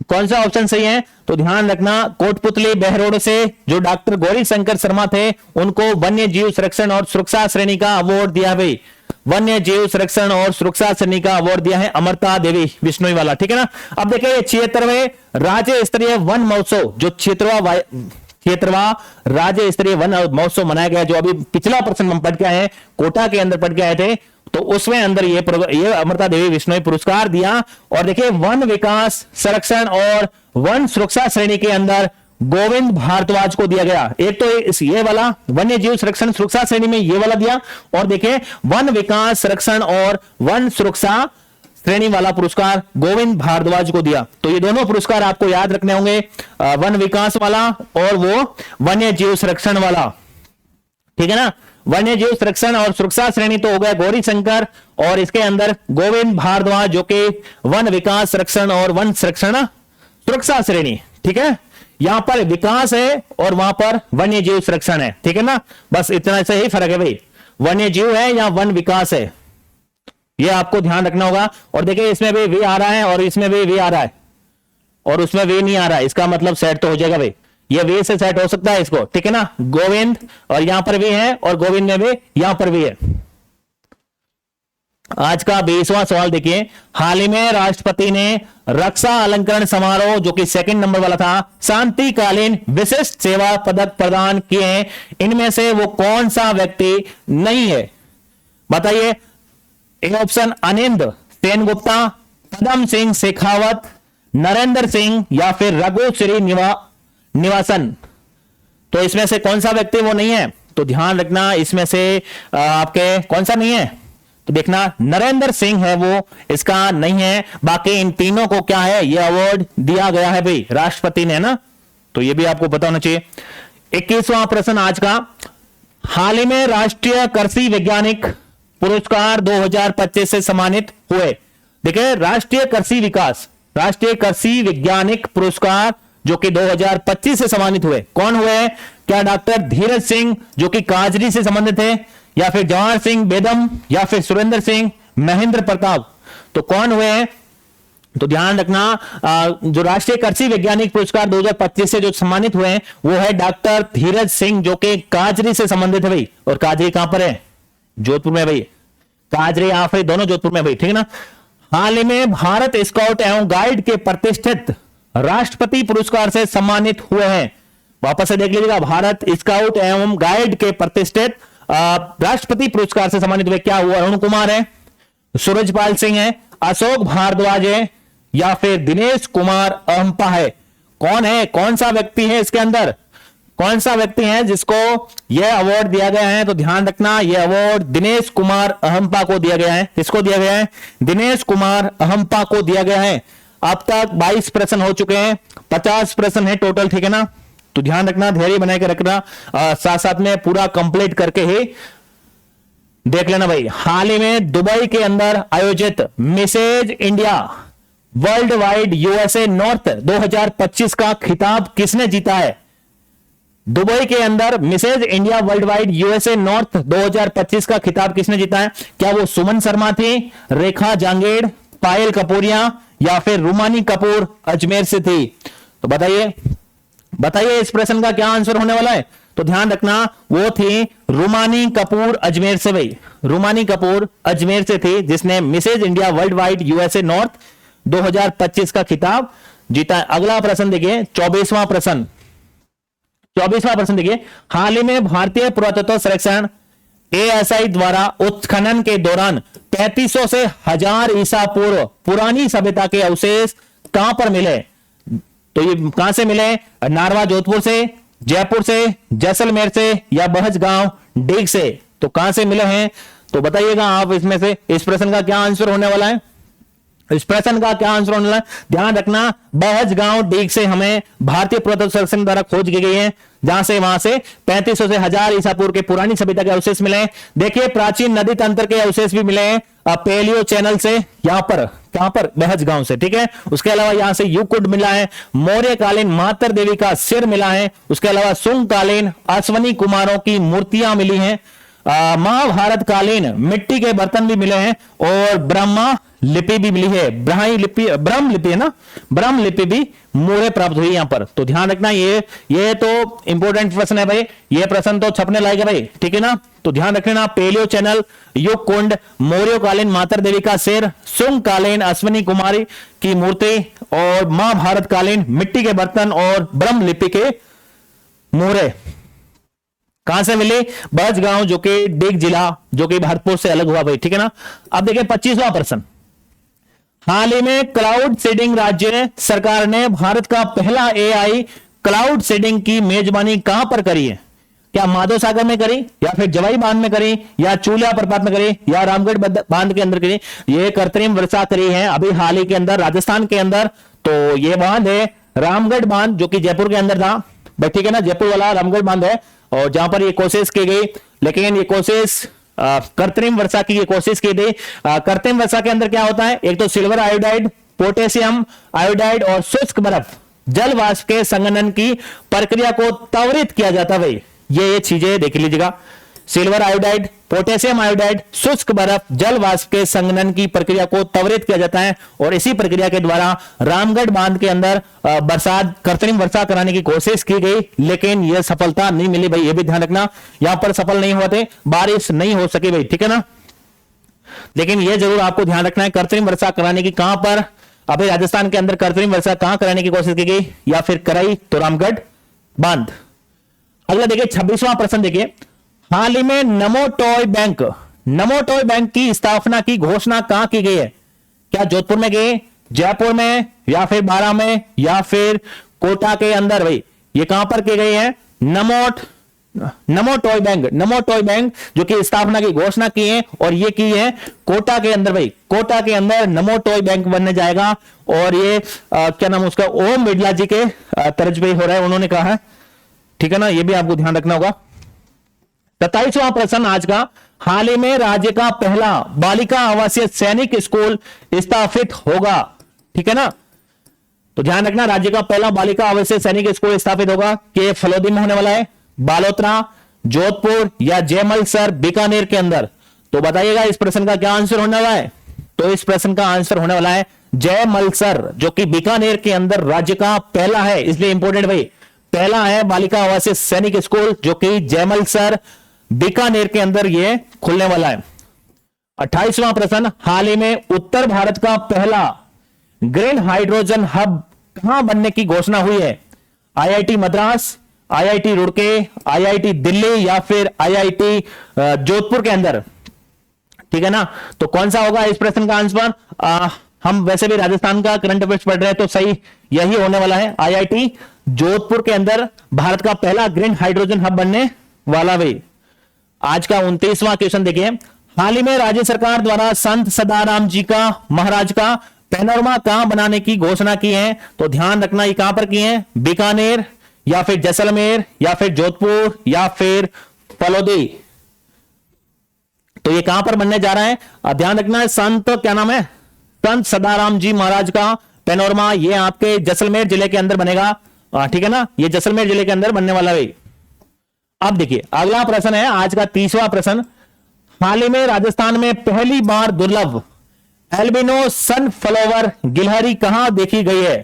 कौन सा ऑप्शन सही है? तो ध्यान रखना कोटपुतली बहरोड से जो डॉक्टर गौरी शंकर शर्मा थे उनको वन्य जीव संरक्षण और सुरक्षा श्रेणी का अवार्ड दिया भाई, वन्य जीव संरक्षण और सुरक्षा श्रेणी का अवार्ड दिया है अमृता देवी बिश्नोई वाला, ठीक है ना। अब देखिए 76वें राज्य स्तरीय वन महोत्सव, जो 76वां राज्य स्तरीय वन महोत्सव मनाया गया, जो अभी पिछला प्रश्न हम पढ़ के आए हैं, कोटा के अंदर पढ़ के आए थे, तो उसमें अंदर ये अमृता देवी बिश्नोई पुरस्कार दिया। और देखिए वन विकास संरक्षण और वन सुरक्षा श्रेणी के अंदर गोविंद भारद्वाज को दिया गया। एक तो ये वाला वन्य जीव संरक्षण सुरक्षा श्रेणी में ये वाला दिया, और देखिए वन विकास संरक्षण और वन सुरक्षा श्रेणी वाला पुरस्कार गोविंद भारद्वाज को दिया। तो ये दोनों पुरस्कार आपको याद रखने होंगे, वन विकास वाला और वो वन्य जीव संरक्षण वाला, ठीक है ना। वन्य जीव संरक्षण और सुरक्षा श्रेणी तो हो गया गौरी शंकर, और इसके अंदर गोविंद भारद्वाज जो कि वन विकास संरक्षण और वन संरक्षण सुरक्षा श्रेणी, ठीक है। यहां पर विकास है और वहां पर वन्य जीव संरक्षण है, ठीक है ना, बस इतना से ही फर्क है भाई, वन्य जीव है या वन विकास है, ये आपको ध्यान रखना होगा। और देखिए इसमें भी वी आ रहा है और इसमें भी वी आ रहा है और उसमें वी नहीं आ रहा है, इसका मतलब सेट तो हो जाएगा भाई, ये वे से सेट हो सकता है इसको, ठीक है ना। गोविंद और यहां पर भी है और गोविंद में भी यहां पर भी है। आज का 20वां सवाल देखिए, हाल ही में राष्ट्रपति ने रक्षा अलंकरण समारोह जो कि 2nd नंबर वाला था, शांतिकालीन विशिष्ट सेवा पदक प्रदान किए हैं, इनमें से वो कौन सा व्यक्ति नहीं है? बताइए। एक ऑप्शन अनिंद सेनगुप्ता, पदम सिंह शेखावत, नरेंद्र सिंह या फिर रघु श्री निवासन। तो इसमें से कौन सा व्यक्ति वो नहीं है? तो ध्यान रखना इसमें से आपके कौन सा नहीं है? तो देखना नरेंद्र सिंह है वो इसका नहीं है, बाकी इन तीनों को क्या है, ये अवार्ड दिया गया है भाई राष्ट्रपति ने ना, तो ये भी आपको पता होना चाहिए। 21वां प्रश्न आज का, हाल ही में राष्ट्रीय कृषि वैज्ञानिक पुरस्कार 2025 से सम्मानित हुए। देखिए राष्ट्रीय कृषि वैज्ञानिक पुरस्कार जो कि 2025 से सम्मानित हुए, कौन हुए? क्या डॉक्टर धीरज सिंह जो कि काजरी से संबंधित है, या फिर जवाहर सिंह बेदम, या फिर सुरेंद्र सिंह महेंद्र प्रताप? तो कौन हुए हैं? तो ध्यान रखना जो राष्ट्रीय कृषि वैज्ञानिक पुरस्कार 2025 से जो सम्मानित हुए हैं वो है डॉक्टर धीरज सिंह जो कि काजरी से संबंधित है भाई। और काजरी कहां पर है? जोधपुर में भाई, काजरी यहां पर दोनों जोधपुर में भाई, ठीक है ना। हाल ही में भारत स्काउट एवं गाइड के प्रतिष्ठित राष्ट्रपति पुरस्कार से सम्मानित हुए हैं, वापस से देख लीजिएगा, भारत स्काउट एवं गाइड के प्रतिष्ठित राष्ट्रपति पुरस्कार से सम्मानित हुए, क्या हुआ? अरुण कुमार है, सूरजपाल सिंह है, अशोक भारद्वाज है, या फिर दिनेश कुमार अहंपा है? कौन है? कौन सा व्यक्ति है इसके अंदर? कौन सा व्यक्ति है जिसको यह अवार्ड दिया गया है? तो ध्यान रखना यह अवार्ड दिनेश कुमार अहंपा को दिया गया है। किसको दिया गया है? दिनेश कुमार अहंपा को दिया गया है। अब तक 22 प्रश्न हो चुके हैं, 50 प्रश्न है टोटल, ठीक है ना। तो ध्यान रखना, धैर्य बनाए के रखना, साथ साथ में पूरा कंप्लीट करके ही देख लेना भाई। हाल ही में दुबई के अंदर आयोजित Mrs India world wide USA north 2025 का खिताब किसने जीता है? दुबई के अंदर Mrs India world wide USA north 2025 का खिताब किसने जीता है? क्या वो सुमन शर्मा थी, रेखा जांगेड़, पायल कपूरिया या फिर रूमानी कपूर अजमेर से थी? तो बताइए बताइए इस प्रश्न का क्या आंसर होने वाला है? तो ध्यान रखना, वो थी रूमानी कपूर अजमेर से। भाई रूमानी कपूर अजमेर से थी जिसने Mrs India world wide USA north 2025 का खिताब जीता है। अगला प्रश्न देखिए 24वां प्रश्न। 24वां प्रश्न देखिए, हाल ही में भारतीय पुरातत्व सर्वेक्षण एएसआई द्वारा उत्खनन के दौरान 3500 से 1000 ईसा पूर्व पुरानी सभ्यता के अवशेष कहां पर मिले? तो ये कहां से मिले? नारवा जोधपुर से, जयपुर से, जैसलमेर से या बहजगांव डीग से? तो कहां से मिले हैं? तो बताइएगा आप इसमें से इस प्रश्न का क्या आंसर होने वाला है? इस प्रश्न का क्या आंसर होने वाला है? ध्यान रखना, बहजगांव डीग से हमें भारतीय पुरातत्व सर्वेक्षण द्वारा खोज की गई है, जहां से वहां से 3500 से 1000 ईसा पूर्व के पुरानी सभ्यता के अवशेष मिले हैं। देखिए प्राचीन नदी तंत्र के अवशेष भी मिले हैं पेलियो चैनल से, यहां पर कहां पर? बहजगांव से। ठीक है, उसके अलावा यहां से युकुड मिला है, मौर्य कालीन मातर देवी का सिर मिला है, उसके अलावा सुंग कालीन अश्वनी कुमारों की मूर्तियां मिली हैं, महाभारत कालीन मिट्टी के बर्तन भी मिले हैं और ब्रह्मा लिपि भी मिली है। ब्रह्म लिपि है ना, ब्रह्म लिपि भी मूल्य प्राप्त हुई यहां पर। तो ध्यान रखना, ये तो इंपॉर्टेंट प्रश्न है भाई, ये प्रश्न तो छपने लायक है भाई। ठीक है ना, तो ध्यान रखना, पेलियो चैनल, युग कुंड, मौर्य कालीन मातर देवी का सिर, सुंग कालीन अश्विनी कुमारी की मूर्ति और महाभारत कालीन मिट्टी के बर्तन और ब्रह्म लिपि के मूर्य कहां से मिले? बहजगांव जो कि डीग जिला जो कि भरतपुर से अलग हुआ भाई। ठीक है ना, अब देखिए 25वां प्रश्न। हाल ही में क्लाउड सीडिंग राज्य सरकार ने भारत का पहला एआई क्लाउड सीडिंग की मेजबानी कहां पर करी है? क्या माधव सागर में करी या फिर जवाई बांध में करी या चूलिया प्रपात में करी या रामगढ़ बांध के अंदर करी? ये कृत्रिम वर्षा करी है अभी हाल ही के अंदर राजस्थान के अंदर। तो ये बांध है रामगढ़ बांध जो कि जयपुर के अंदर था। ठीक है ना, जयपुर वाला रामगढ़ बांध है और जहां पर ये कोशिश की गई, लेकिन ये कोशिश कृत्रिम वर्षा की ये कोशिश की गई। कृत्रिम वर्षा के अंदर क्या होता है? एक तो सिल्वर आयोडाइड, पोटेशियम आयोडाइड और शुष्क बर्फ जल वाष्प के संघनन की प्रक्रिया को त्वरित किया जाता है भाई। ये चीजें देख लीजिएगा, सिल्वर आयोडाइड, पोटेशियम आयोडाइड, शुष्क बर्फ जल वाष्प के संघनन की प्रक्रिया को त्वरित किया जाता है और इसी प्रक्रिया के द्वारा रामगढ़ बांध के अंदर बरसात कृत्रिम वर्षा कराने की कोशिश की गई, लेकिन यह सफलता नहीं मिली भाई। ये भी ध्यान रखना, यहां पर सफल नहीं होते, बारिश नहीं हो सकी भाई। ठीक है ना, लेकिन यह जरूर आपको ध्यान रखना है कृत्रिम वर्षा कराने की कहां पर? अभी राजस्थान के अंदर कृत्रिम वर्षा कहां कराने की कोशिश की गई या फिर कराई? तो रामगढ़ बांध। अगला देखिए 26वां प्रश्न देखिए, हाल ही में नमो टॉय बैंक की स्थापना की घोषणा कहां की गई है? क्या जोधपुर में गई, जयपुर में या फिर बारां में या फिर कोटा के अंदर? भाई ये कहां पर की गई है? नमो टॉय बैंक जो कि स्थापना की घोषणा की है और ये की है कोटा के अंदर भाई। कोटा के अंदर नमो टॉय बैंक बनने जाएगा और ये क्या नाम उसका, ओम बिड़ला जी के तर्ज पे हो रहा है, उन्होंने कहा है। ठीक है ना, ये भी आपको ध्यान रखना होगा। 27वां प्रश्न आज का, हाल ही में राज्य का पहला बालिका आवासीय सैनिक स्कूल स्थापित होगा। ठीक है ना, तो ध्यान रखना, राज्य का पहला बालिका आवासीय सैनिक स्कूल स्थापित होगा कि फलोदी में होने वाला है, बालोतरा, जोधपुर या जयमलसर बीकानेर के अंदर? तो बताइएगा इस प्रश्न का क्या आंसर होने वाला है? तो इस प्रश्न का आंसर होने वाला है जयमलसर जो कि बीकानेर के अंदर राज्य का पहला है, इसलिए इंपॉर्टेंट भाई, पहला है बालिका आवासीय सैनिक स्कूल जो कि जयमलसर बीकानेर के अंदर ये खुलने वाला है। 28वां प्रश्न, हाल ही में उत्तर भारत का पहला ग्रीन हाइड्रोजन हब कहां बनने की घोषणा हुई है? IIT Madras, IIT Roorkee, IIT Delhi या फिर आईआईटी जोधपुर के अंदर? ठीक है ना, तो कौन सा होगा इस प्रश्न का आंसर? हम वैसे भी राजस्थान का करंट अफेयर्स पढ़ रहे हैं तो सही यही होने वाला है, आईआईटी जोधपुर के अंदर भारत का पहला ग्रीन हाइड्रोजन हब बनने वाला भाई। आज का 29वां क्वेश्चन देखिए, हाल ही में राज्य सरकार द्वारा संत सदाराम जी का महाराज का पैनोरमा कहां बनाने की घोषणा की है? तो ध्यान रखना, ये कहां पर की है? बीकानेर या फिर जैसलमेर या फिर जोधपुर या फिर फलोदी? तो ये कहां पर बनने जा रहा है? ध्यान रखना है, संत क्या नाम है? संत सदाराम जी महाराज का पैनोरमा, ये आपके जैसलमेर जिले के अंदर बनेगा। ठीक है ना, ये जैसलमेर जिले के अंदर बनने वाला भाई। अब देखिए अगला प्रश्न है आज का 30वां प्रश्न। हाल ही में राजस्थान में पहली बार दुर्लभ एल्बिनो सनफ्लावर गिलहरी कहां देखी गई है?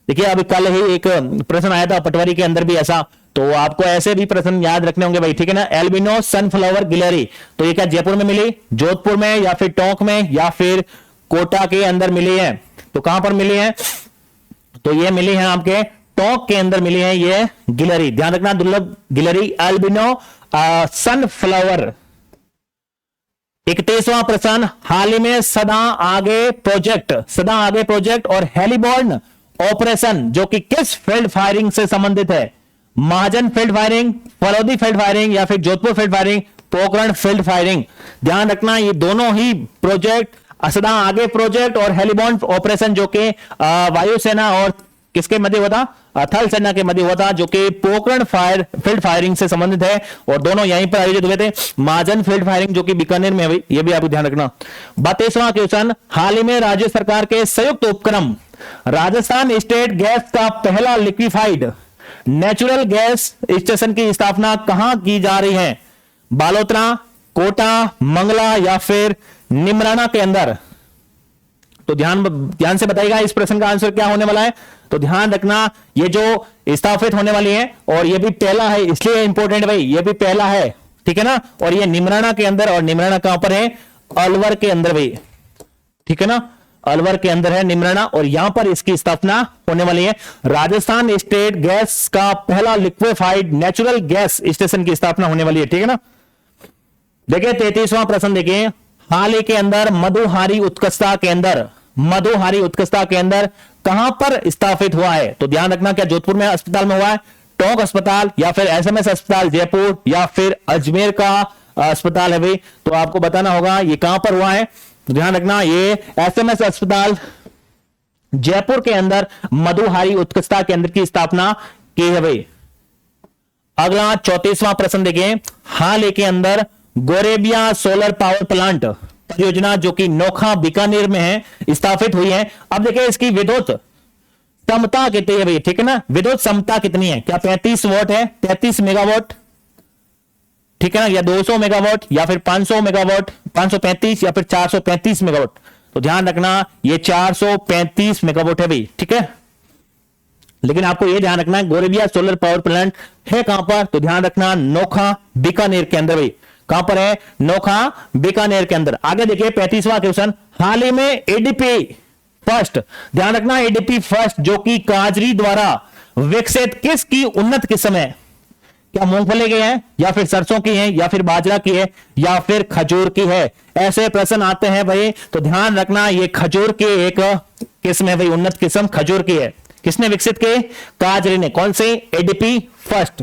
देखिए अभी कल ही एक प्रश्न आया था पटवारी के अंदर भी ऐसा, तो आपको ऐसे भी प्रश्न याद रखने होंगे भाई, ठीक है ना। एल्बिनो सनफ्लावर गिलहरी, तो ये क्या जयपुर में मिली, जोधपुर में, या फिर टोंक में, या फिर कोटा के अंदर मिली है? तो कहां पर मिली है? तो ये मिली है आपके टोंक के अंदर मिली है ये गिलहरी। ध्यान रखना दुर्लभ गिलहरी एल्बिनो सनफ्लावर। 31वां प्रश्न। हाल ही में सदा आगे प्रोजेक्ट और हेलीबॉर्न ऑपरेशन जो कि किस फील्ड फायरिंग से संबंधित है? Mahajan field firing, Phalodi field firing, या फिर Jodhpur field firing, Pokhran field firing. ध्यान रखना ये दोनों ही प्रोजेक्ट, सदा आगे प्रोजेक्ट और हेलीबॉर्न ऑपरेशन जो कि वायुसेना और किसके मध्य हुआ था? थल सेना के मध्य हुआ था, जो कि पोखरण फील्ड फायरिंग से संबंधित है, और दोनों यहीं पर आयोजित हुए थे। महाजन फील्ड फायरिंग जो कि बीकानेर में हुई, यह भी आपको ध्यान रखना। 32वां क्वेश्चन। हाल ही में राज्य सरकार के संयुक्त उपक्रम राजस्थान स्टेट गैस का पहला लिक्विफाइड नेचुरल गैस स्टेशन की स्थापना कहां की जा रही है? बालोतरा, कोटा, मंगला, या फिर निमराना के अंदर? तो ध्यान से बताइएगा इस प्रश्न का आंसर क्या होने वाला है। तो ध्यान रखना ये जो स्थापित होने वाली है, और ये भी पहला है इसलिए इंपॉर्टेंट भाई, ये भी पहला है, ठीक है ना। और ये निमराना के अंदर, और निमराना कहां पर है? अलवर के अंदर भाई, ठीक है ना, अलवर के अंदर है निमराना, और यहां पर इसकी स्थापना होने वाली है। राजस्थान स्टेट गैस का पहला लिक्विफाइड नेचुरल गैस स्टेशन की स्थापना होने वाली है, ठीक है ना। देखिए 33वां प्रश्न देखिए। हाल ही के अंदर मधुहारी उत्कृष्टता के अंदर कहां पर स्थापित हुआ है? तो ध्यान रखना क्या जोधपुर में अस्पताल में हुआ है, टोंक अस्पताल, या फिर एसएमएस अस्पताल जयपुर, या फिर अजमेर का अस्पताल है भाई? तो आपको बताना होगा ये कहां पर हुआ है। तो ध्यान रखना ये एसएमएस अस्पताल जयपुर के अंदर मधुहारी उत्कृष्टता केंद्र की स्थापना की है भाई। अगला 34वां प्रश्न देखिए। हाल ही के अंदर गोरेबिया सोलर पावर प्लांट परियोजना जो कि नोखा बीकानेर में है स्थापित हुई है। अब देखिए इसकी विद्युत क्षमता कितनी है भाई, ठीक है ना। विद्युत क्षमता कितनी है? क्या 35 वॉट है, 33 मेगावाट, ठीक है ना, या 200 मेगावाट, या फिर 500 मेगावाट, 535, या फिर 435 मेगावाट? तो ध्यान रखना ये 435 मेगावाट है भाई, ठीक है। लेकिन आपको यह ध्यान रखना है गोरेबिया सोलर पावर प्लांट है कहां पर? तो ध्यान रखना नोखा बीकानेर के अंदर भाई। कहां पर है? नोखा बीकानेर के अंदर। आगे देखिए 35वां क्वेश्चन। हाल ही में एडीपी फर्स्ट, ध्यान रखना एडीपी फर्स्ट जो कि काजरी द्वारा विकसित किसकी उन्नत किस्म है? क्या मूंगफली की है, या फिर सरसों की है, या फिर बाजरा की है, या फिर खजूर की है? ऐसे प्रश्न आते हैं भाई, तो ध्यान रखना ये खजूर की एक किस्म है भाई, उन्नत किस्म खजूर की है। किसने विकसित किए? काजरी ने। कौन से? ADP first.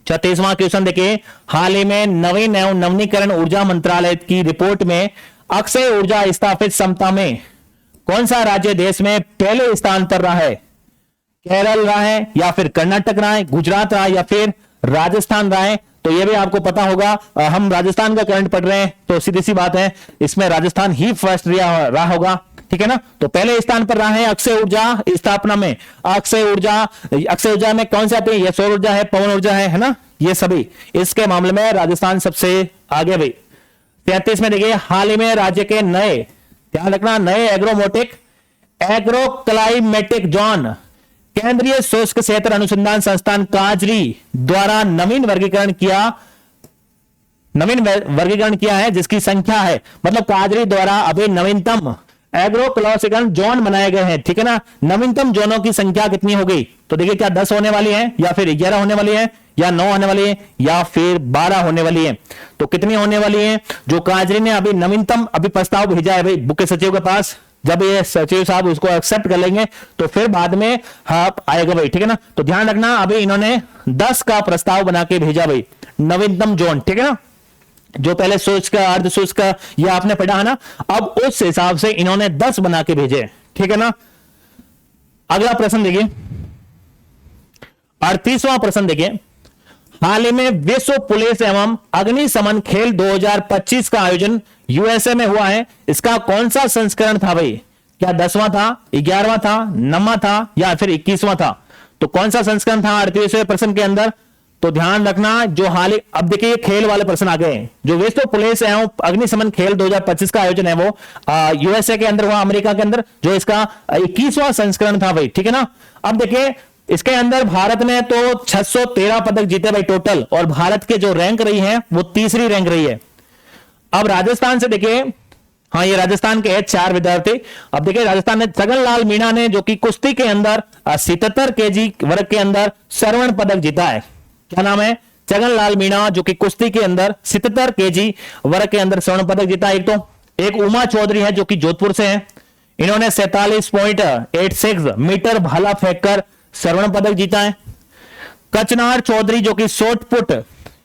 36वां क्वेश्चन देखिए। हाल ही में नवीन एवं नवीनीकरण ऊर्जा मंत्रालय की रिपोर्ट में अक्षय ऊर्जा स्थापित क्षमता में कौन सा राज्य देश में पहले स्थान पर रहा है? केरल रहा है, या फिर कर्नाटक रहा है, गुजरात रहा है, या फिर राजस्थान रहा है? तो यह भी आपको पता होगा, हम राजस्थान का करंट पढ़ रहे हैं, तो सीधी सी बात है इसमें राजस्थान ही फर्स्ट रहा होगा, ठीक है ना। तो पहले स्थान पर रहा है अक्षय ऊर्जा स्थापना में। अक्षय ऊर्जा में कौन से आते हैं? ये सौर ऊर्जा है, पवन ऊर्जा है ना, ये सभी। इसके मामले में राजस्थान सबसे आगे भाई। 33 में देखिए। हाल ही में राज्य के नए, ध्यान रखना, नए एग्रो क्लाइमेटिक जोन केंद्रीय शुष्क क्षेत्र अनुसंधान संस्थान काजरी द्वारा नवीन वर्गीकरण किया है, जिसकी संख्या है, मतलब काजरी द्वारा अभी नवीनतम एग्रो क्लासिकल जोन बनाए गए हैं, ठीक है ना। नवीनतम जोनों की संख्या कितनी होगी? तो देखिए क्या 10 होने वाली है, या फिर 11 होने वाली है, या 9 होने वाली है, या फिर 12 होने वाली है? तो कितनी होने वाली है? जो काजरी ने अभी नवीनतम प्रस्ताव भेजा है भाई मुख्य सचिव के पास, जब ये सचिव साहब उसको एक्सेप्ट कर लेंगे तो फिर बाद में आएगा भाई, ठीक है ना। तो ध्यान रखना अभी इन्होंने 10 का प्रस्ताव बना के भेजा भाई, नवीनतम जोन, ठीक है ना। जो पहले शुष्क का, अर्ध शुष्क का ये आपने पढ़ा है ना, अब उस हिसाब से इन्होंने 10 बना के भेजे, ठीक है ना। अगला प्रश्न देखिए, 38वां प्रश्न देखिए। हाल ही में विश्व पुलिस एवं अग्निशमन खेल 2025 का आयोजन यूएसए में हुआ है। इसका कौन सा संस्करण था भाई? क्या 10वां था, 11वां था, 9वां था, या फिर 21वां था? तो कौन सा संस्करण था 38वें प्रश्न के अंदर? तो ध्यान रखना जो हाल ही, अब देखिए ये खेल वाले प्रश्न आ गए हैं। जो वेस्ट ऑफ पुलिस है अग्निशमन खेल 2025 का आयोजन है वो यूएसए के अंदर हुआ, अमेरिका के अंदर, जो इसका 21वां संस्करण था भाई, ठीक है ना। अब देखिए इसके अंदर भारत ने तो 613 पदक जीते भाई टोटल, और भारत के जो रैंक रही है वो तीसरी रैंक रही है। अब राजस्थान से देखिए, हाँ ये राजस्थान के 4 विद्यार्थी। अब देखिए राजस्थान ने छगनलाल मीणा ने जो कि कुश्ती के अंदर 77 केजी वर्ग के अंदर स्वर्ण पदक जीता है। क्या नाम है? छगनलाल मीणा, जो कि कुश्ती के अंदर 77 केजी वर्ग के अंदर स्वर्ण पदक जीता। एक उमा चौधरी है जो कि जोधपुर से है, इन्होंने 47.86 मीटर भाला फेंककर स्वर्ण पदक जीता है। कचनार चौधरी जो कि शॉर्टपुट,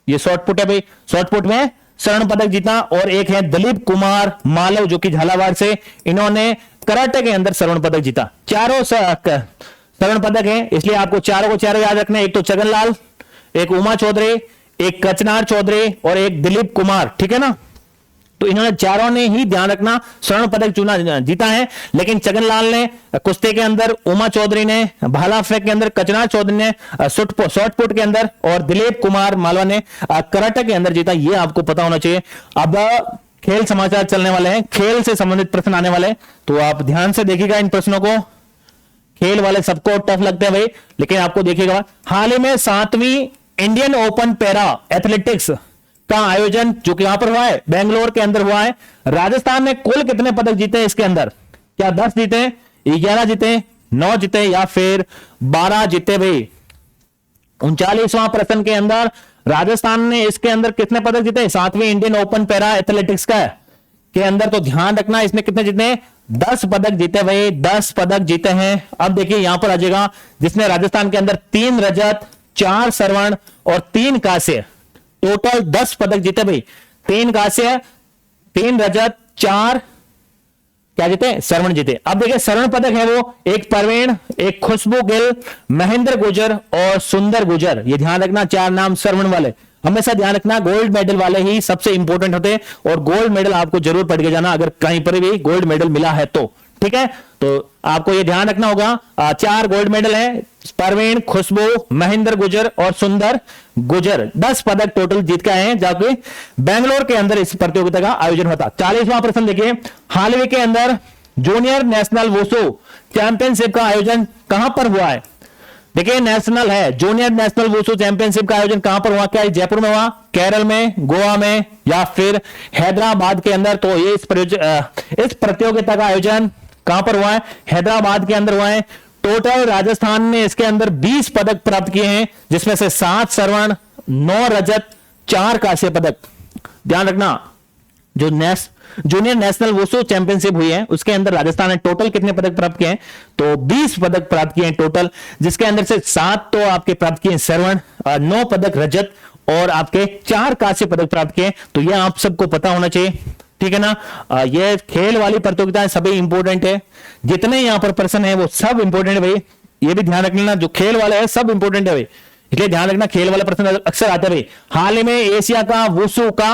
ये शॉर्टपुट है भाई, शॉर्टपुट में स्वर्ण पदक जीता। और एक है दिलीप कुमार मालव जो कि झालावाड़ से, इन्होंने कराटे के अंदर स्वर्ण पदक जीता। चारों स्वर्ण पदक है, इसलिए आपको चारों को चारों याद रखना है। एक तो छगनलाल, एक उमा चौधरी, एक कचनार चौधरी और एक दिलीप कुमार, ठीक है ना। तो इन्होंने चारों ने ही ध्यान रखना स्वर्ण पदक जीता है। लेकिन छगनलाल ने कुश्ती के अंदर, उमा चौधरी ने भाला फेंक के अंदर, कचनार चौधरी ने शॉर्टपुट के अंदर और दिलीप कुमार मालवा ने कराटे के अंदर जीता। ये आपको पता होना चाहिए। अब खेल समाचार चलने वाले हैं, खेल से संबंधित प्रश्न आने वाले हैं, तो आप ध्यान से देखिएगा इन प्रश्नों को। खेल वाले सबको टफ लगते हैं भाई, लेकिन आपको देखिएगा। हाल ही में 7वीं इंडियन ओपन पैरा एथलेटिक्स का आयोजन जो कि यहां पर हुआ है, बेंगलोर के अंदर हुआ है। राजस्थान ने कुल कितने पदक जीते इसके अंदर? क्या 10 जीते, 11 जीते, 9 जीते या फिर 12 जीते भाई? 39वां प्रश्न के अंदर राजस्थान ने इसके अंदर कितने पदक जीते? 7वीं इंडियन ओपन पैरा एथलेटिक्स का के अंदर। तो ध्यान रखना इसमें कितने जीते? 10 पदक जीते भाई, 10 पदक जीते हैं। अब देखिए यहां पर आ जाएगा, जिसने राजस्थान के अंदर 3 रजत, 4 स्वर्ण और 3 कांस्य, टोटल 10 पदक जीते भाई। 3 कांस्य, 3 रजत, 4 क्या जीते? स्वर्ण जीते। अब देखिए स्वर्ण पदक है वो एक परवीन, एक खुशबू गिल, महेंद्र गुजर और सुंदर गुजर। ये ध्यान रखना, 4 नाम स्वर्ण वाले। हमेशा ध्यान रखना गोल्ड मेडल वाले ही सबसे इंपॉर्टेंट होते हैं, और गोल्ड मेडल आपको जरूर पढ़ के जाना अगर कहीं पर भी गोल्ड मेडल मिला है तो, ठीक है। तो आपको ये ध्यान रखना होगा, 4 गोल्ड मेडल है, परवीन, खुशबू, महेंद्र गुजर और सुंदर गुजर। 10 पदक टोटल जीत के आए हैं, जाके बेंगलोर के अंदर इस प्रतियोगिता का आयोजन होता। 40वां प्रश्न देखिए, हाल ही के अंदर जूनियर नेशनल वुशु चैंपियनशिप का आयोजन कहां पर हुआ है? देखिए नेशनल है, जूनियर नेशनल वुशु चैंपियनशिप का आयोजन कहां पर हुआ? क्या जयपुर में हुआ, केरल में, गोवा में या फिर हैदराबाद के अंदर? तो ये इस प्रतियोगिता का आयोजन कहां पर हुआ है? हैदराबाद के अंदर हुआ है। टोटल राजस्थान ने इसके अंदर 20 पदक प्राप्त किए हैं, जिसमें से 7 स्वर्ण, 9 रजत, 4 कांस्य पदक। ध्यान रखना, जो जूनियर नेशनल वुशु चैंपियनशिप हुई है उसके अंदर राजस्थान ने टोटल कितने पदक प्राप्त किए हैं? तो 20 पदक प्राप्त किए हैं टोटल, जिसके अंदर से 7 तो आपके प्राप्त किए स्वर्ण, 9 पदक रजत और आपके 4 कांस्य पदक प्राप्त किए। तो यह आप सबको पता होना चाहिए, ठीक है ना। ये खेल वाली प्रतियोगिताएं सभी इंपॉर्टेंट है, जितने यहां पर प्रश्न है वो सब इंपॉर्टेंट है भाई। ये भी ध्यान रखना, जो खेल वाले है सब इंपॉर्टेंट है भाई, इसलिए ध्यान रखना खेल वाले प्रश्न अक्सर आते हैं भाई। हाल ही में एशिया का वुशु का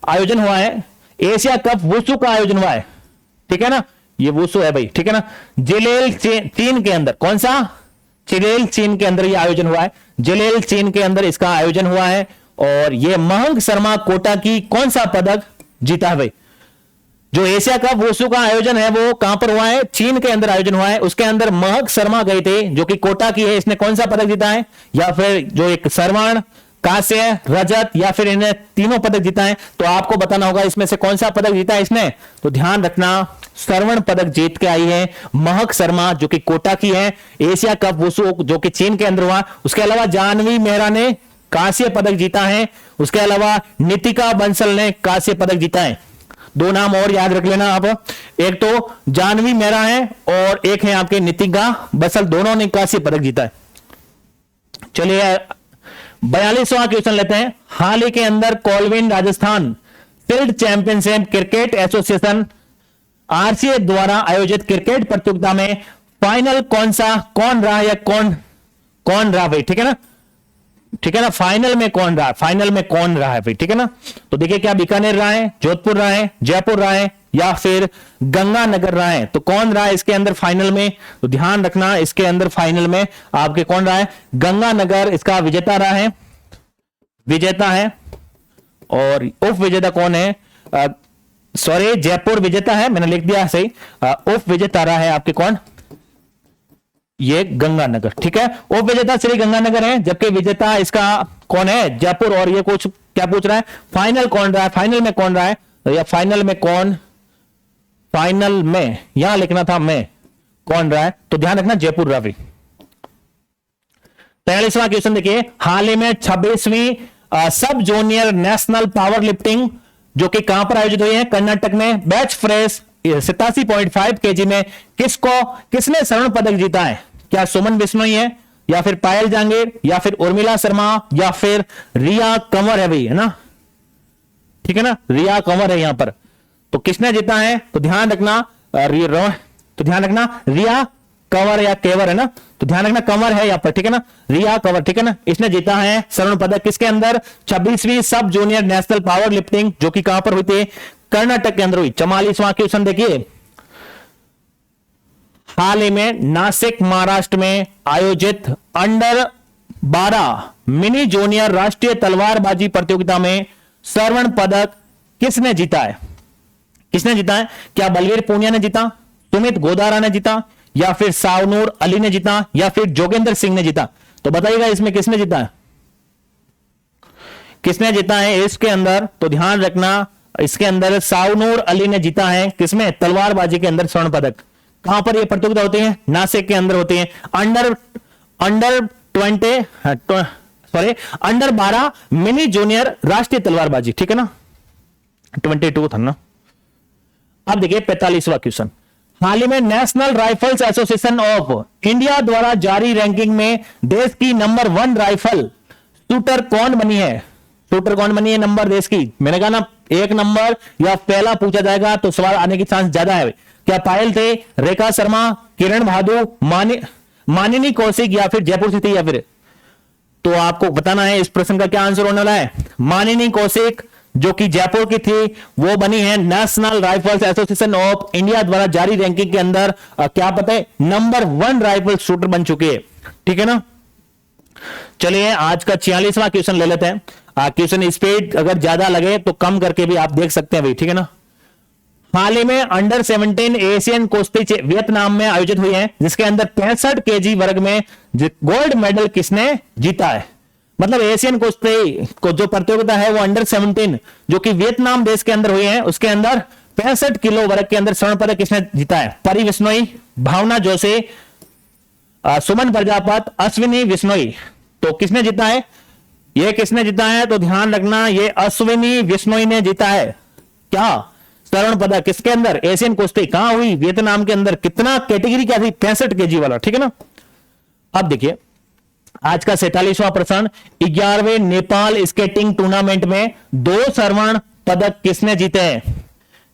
आयोजन हुआ है, एशिया कप वुशु का आयोजन हुआ है, ठीक है ना। ये वुशु है भाई, ठीक है ना। जिलेल चीन के अंदर, कौन सा? जिलेल चीन के अंदर ये आयोजन हुआ है, जिलेल चीन के अंदर इसका आयोजन हुआ है। और ये महंग शर्मा कोटा की कौन सा पदक जीता है भाई? जो एशिया कप वुशु का आयोजन है वो कहां पर हुआ है? चीन के अंदर आयोजन हुआ है। उसके अंदर महक शर्मा गए थे जो कि कोटा की है, इसने कौन सा पदक जीता है? या फिर जो एक स्वर्ण, कांस्य, रजत या फिर इन्हें तीनों पदक जीता है? तो आपको बताना होगा इसमें से कौन सा पदक जीता है इसने। तो ध्यान रखना, स्वर्ण पदक जीत के आई है महक शर्मा जो कि कोटा की है, एशिया कप वुशु जो कि चीन के अंदर हुआ। उसके अलावा जानवी मेहरा ने कांस्य पदक जीता है, उसके अलावा नितिका बंसल ने कांस्य पदक जीता है। 2 नाम और याद रख लेना आप, एक तो जानवी मेहरा है और एक है आपके नितिका बंसल, दोनों ने कांस्य पदक जीता है। चलिए 42वां क्वेश्चन लेते हैं। हाल ही के अंदर Colvin Rajasthan field championship cricket association RCA द्वारा आयोजित क्रिकेट प्रतियोगिता में फाइनल कौन रहा या कौन रहा भाई, ठीक है ना, ठीक है ना। फाइनल में कौन रहा है भाई, ठीक है ना। तो देखिए क्या बीकानेर रहा है, जोधपुर रहा है, जयपुर रहा है या फिर गंगानगर रहा है? तो कौन रहा है इसके अंदर फाइनल में? तो ध्यान रखना इसके अंदर फाइनल में आपके कौन रहा है? गंगानगर इसका विजेता रहा है। विजेता है और उप विजेता कौन है? सॉरी, जयपुर विजेता है, मैंने लिख दिया सही। उप विजेता रहा है आपके कौन? ये गंगानगर, ठीक है। उप विजेता श्री गंगानगर है, जबकि विजेता इसका कौन है? जयपुर। और ये कुछ क्या पूछ रहा है? फाइनल कौन रहा है? फाइनल में कौन रहा है? या फाइनल में कौन? फाइनल में यहां लिखना था मैं, कौन रहा है? तो ध्यान रखना जयपुर रवि। 43वां क्वेश्चन देखिए, हाल ही में 26वीं सब जूनियर नेशनल पावर लिफ्टिंग जो कि कहां पर आयोजित हुई है? कर्नाटक में। बैच फ्रेश 87.5 केजी में किसने स्वर्ण पदक जीता है? क्या सुमन बिश्नोई है, या फिर पायल जांगीर, या फिर उर्मिला शर्मा, या फिर रिया कंवर है? भाई है ना, ठीक है ना, रिया कंवर है यहां पर। तो किसने जीता है? तो ध्यान रखना रिया कंवर या केवर है ना, तो ध्यान रखना कंवर है यहां पर, ठीक है ना, रिया कंवर, ठीक है ना। इसने जीता है स्वर्ण पदक किसके अंदर? 26वीं सब जूनियर नेशनल पावर लिफ्टिंग जो कि कहां पर हुई थी? कर्नाटक के अंदर हुई। 44वां क्वेश्चन देखिए, हाल ही में नासिक महाराष्ट्र में आयोजित अंडर 12 मिनी जूनियर राष्ट्रीय तलवारबाजी प्रतियोगिता में स्वर्ण पदक किसने जीता है? किसने जीता है? क्या बलवीर पूनिया ने जीता, सुमित गोदारा ने जीता, या फिर सावनूर अली ने जीता, या फिर जोगेंद्र सिंह ने जीता? तो बताइएगा इसमें किसने जीता है? किसने जीता है इसके अंदर? तो ध्यान रखना, इसके अंदर सावनूर अली ने जीता है। किसमें? तलवारबाजी के अंदर स्वर्ण पदक। कहां पर यह प्रतियोगिता होती है? नासिक के अंदर होती है। अंडर 12 मिनी जूनियर राष्ट्रीय तलवारबाजी, ठीक है ना, 22 था ना। अब देखिए 45वां क्वेश्चन, हाल ही में national rifles association of India द्वारा जारी रैंकिंग में देश की नंबर 1 राइफल शूटर कौन बनी है? शूटर कौन बनी है नंबर देश की? मैंने कहा ना, एक नंबर या पहला पूछा जाएगा तो सवाल आने की चांस ज्यादा है। क्या पायल थे, रेखा शर्मा, किरण बहादुर, मानिनी कौशिक, या फिर जयपुर से थी, या फिर? तो आपको बताना है इस प्रश्न का क्या आंसर होने वाला है। मानिनी कौशिक जो कि जयपुर की थी, वो बनी है national rifles association of India द्वारा जारी रैंकिंग के अंदर क्या पता है, नंबर 1 राइफल शूटर बन चुकी है, ठीक है ना। चलिए आज का 46वां क्वेश्चन ले लेते हैं। क्वेश्चन स्पीड अगर ज्यादा लगे तो कम करके भी आप देख सकते हैं भाई, ठीक है ना। हाल ही में अंडर 17 एशियन कुश्ती वियतनाम में आयोजित हुई है, जिसके अंदर 65 केजी वर्ग में गोल्ड मेडल किसने जीता है? मतलब एशियन कुश्ती को जो प्रतियोगिता है वो अंडर 17 जो कि वियतनाम देश के अंदर हुई है, उसके अंदर 65 किलो वर्ग के अंदर स्वर्ण पदक किसने जीता है? परी बिश्नोई, भावना जोशी, सुमन प्रजापत, अश्विनी बिश्नोई। तो किसने जीता है? ये किसने जीता है? तो ध्यान रखना, ये अश्विनी बिश्नोई ने जीता है। क्या स्वर्ण पदक किसके अंदर? एशियन कुश्ती। कहां हुई? वियतनाम के अंदर। कितना कैटेगरी क्या थी? 65 केजी वाला, ठीक है ना। अब देखिए आज का 47वां प्रश्न, 11वें नेपाल स्केटिंग टूर्नामेंट में 2 स्वर्ण पदक किसने जीते हैं?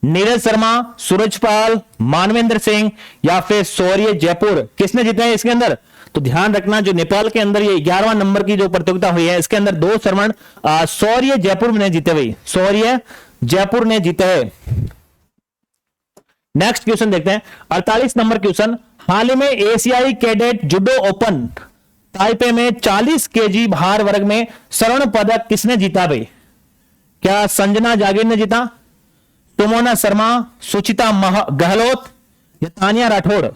नीरज शर्मा, सूरजपाल, मानवेंद्र सिंह, या फिर शौर्य जयपुर। किसने जीते हैं इसके अंदर? तो ध्यान रखना, जो नेपाल के अंदर ये 11वां नंबर की जो प्रतियोगिता हुई है, इसके अंदर 2 स्वर्ण शौर्य जयपुर ने जीते हुए, शौर्य जयपुर ने जीते हैं। नेक्स्ट क्वेश्चन देखते हैं, 48 नंबर क्वेश्चन, हाल ही में एशियाई कैडेट जूडो ओपन ताइपे में 40 केजी भार वर्ग में स्वर्ण पदक किसने जीता भाई? क्या संजना जागीर ने जीता, सुमोना शर्मा, सुचिता गहलोत, या तानिया राठौड़?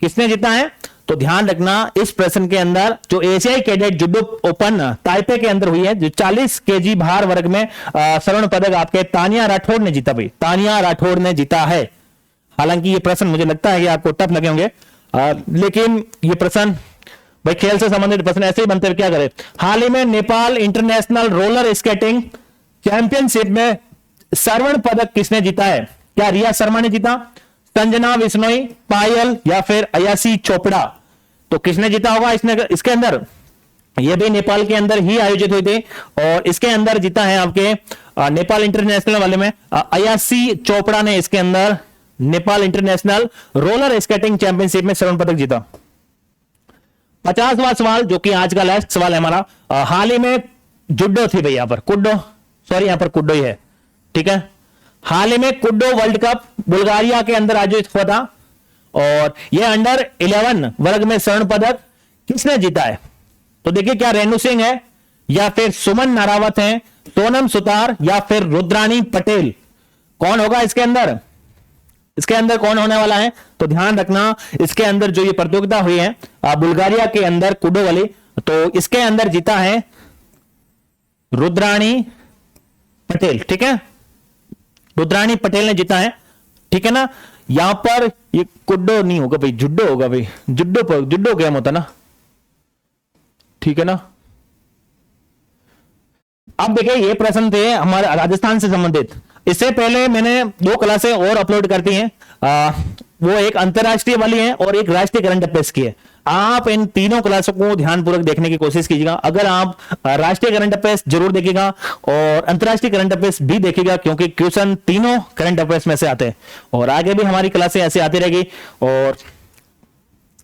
किसने जीता है? तो ध्यान रखना, इस प्रश्न के अंदर जो एशियाई कैडेट जूडो ओपन ताइपे के अंदर हुई है, जो 40 केजी भार वर्ग में स्वर्ण पदक आपके तानिया राठौड़ ने जीता भाई, तानिया राठौड़ ने जीता है। हालांकि ये प्रश्न मुझे लगता है कि आपको टफ लगे होंगे, लेकिन ये प्रश्न भाई खेल से संबंधित प्रश्न ऐसे ही बनते हैं, क्या करें। हाल ही में Nepal international roller skating championship में स्वर्ण पदक किसने जीता है? क्या रिया शर्मा ने जीता, संजना बिश्नोई, पायल, या फिर अयासी चोपड़ा? तो किसने जीता होगा इसके अंदर? ये भी नेपाल के अंदर ही आयोजित हुई थी और इसके अंदर जीता है आपके नेपाल इंटरनेशनल वाले में अयासी चोपड़ा ने इसके अंदर Nepal international roller skating championship में स्वर्ण पदक जीता। 50वां सवाल जो कि आज का लास्ट सवाल है हमारा, हाल ही में जुडो थी भाई, यहां पर कुड्डो, सॉरी यहां पर कुड्डो ही है, ठीक है। हाल ही में कुड्डो वर्ल्ड कप बुल्गारिया के अंदर आयोजित हुआ था और यह अंडर 11 वर्ग में स्वर्ण पदक किसने जीता है? तो देखिए, क्या रेणु सिंह है, या फिर सुमन नारावत हैं, सोनम सुतार या फिर रुद्राणी पटेल? कौन होगा इसके अंदर? इसके अंदर कौन होने वाला है? तो ध्यान रखना, इसके अंदर जो ये प्रतियोगिता हुई है बुल्गारिया के अंदर कुडो वाली, तो इसके अंदर जीता है रुद्राणी पटेल। ठीक है, रुद्राणी पटेल ने जीता है। ठीक है ना, यहां पर ये कुड्डो नहीं होगा भाई, जुड्डो होगा भाई, जुड्डो पर जुड्डो गेम होता ना। ठीक है ना, अब देखिए ये प्रश्न थे हमारे राजस्थान से संबंधित। इससे पहले मैंने 2 क्लासें और अपलोड कर दी हैं, वो एक अंतरराष्ट्रीय वाली है और एक राष्ट्रीय करंट अफेयर्स की है। आप इन तीनों क्लासों को ध्यानपूर्वक देखने की कोशिश कीजिएगा। अगर आप राष्ट्रीय करंट अफेयर्स जरूर देखिएगा और अंतरराष्ट्रीय करंट अफेयर्स भी देखिएगा, क्योंकि क्वेश्चन तीनों करंट अफेयर्स में से आते हैं और आगे भी हमारी क्लासें ऐसे आती रहेगी और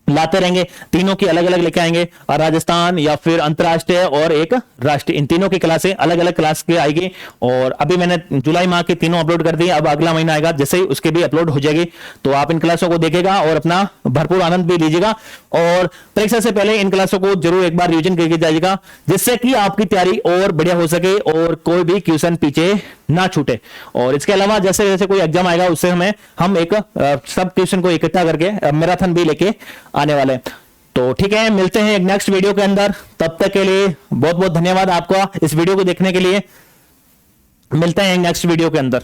लाते रहेंगे। तीनों की अलग अलग लेके आएंगे, और राजस्थान या फिर अंतरराष्ट्रीय और एक राष्ट्रीय, इन तीनों की क्लासें अलग अलग क्लास के आएगी। और अभी मैंने जुलाई माह की तीनों अपलोड कर दी, अब अगला महीना आएगा, जैसे ही उसके भी अपलोड हो जाएगी, तो आप इन क्लासों को देखेगा और अपना भरपूर आनंद भी लीजिएगा। और परीक्षा से पहले इन क्लासों को जरूर एक बार रिविजन करके जाइएगा, जिससे कि आपकी तैयारी और बढ़िया हो सके और कोई भी क्वेश्चन पीछे ना छूटे। और इसके अलावा जैसे जैसे कोई एग्जाम आएगा उससे हम एक सब क्वेश्चन को इकट्ठा करके मैराथन भी लेके आने वाले हैं। तो ठीक है, मिलते हैं एक नेक्स्ट वीडियो के अंदर। तब तक के लिए बहुत बहुत धन्यवाद आपका इस वीडियो को देखने के लिए। मिलते हैं नेक्स्ट वीडियो के अंदर।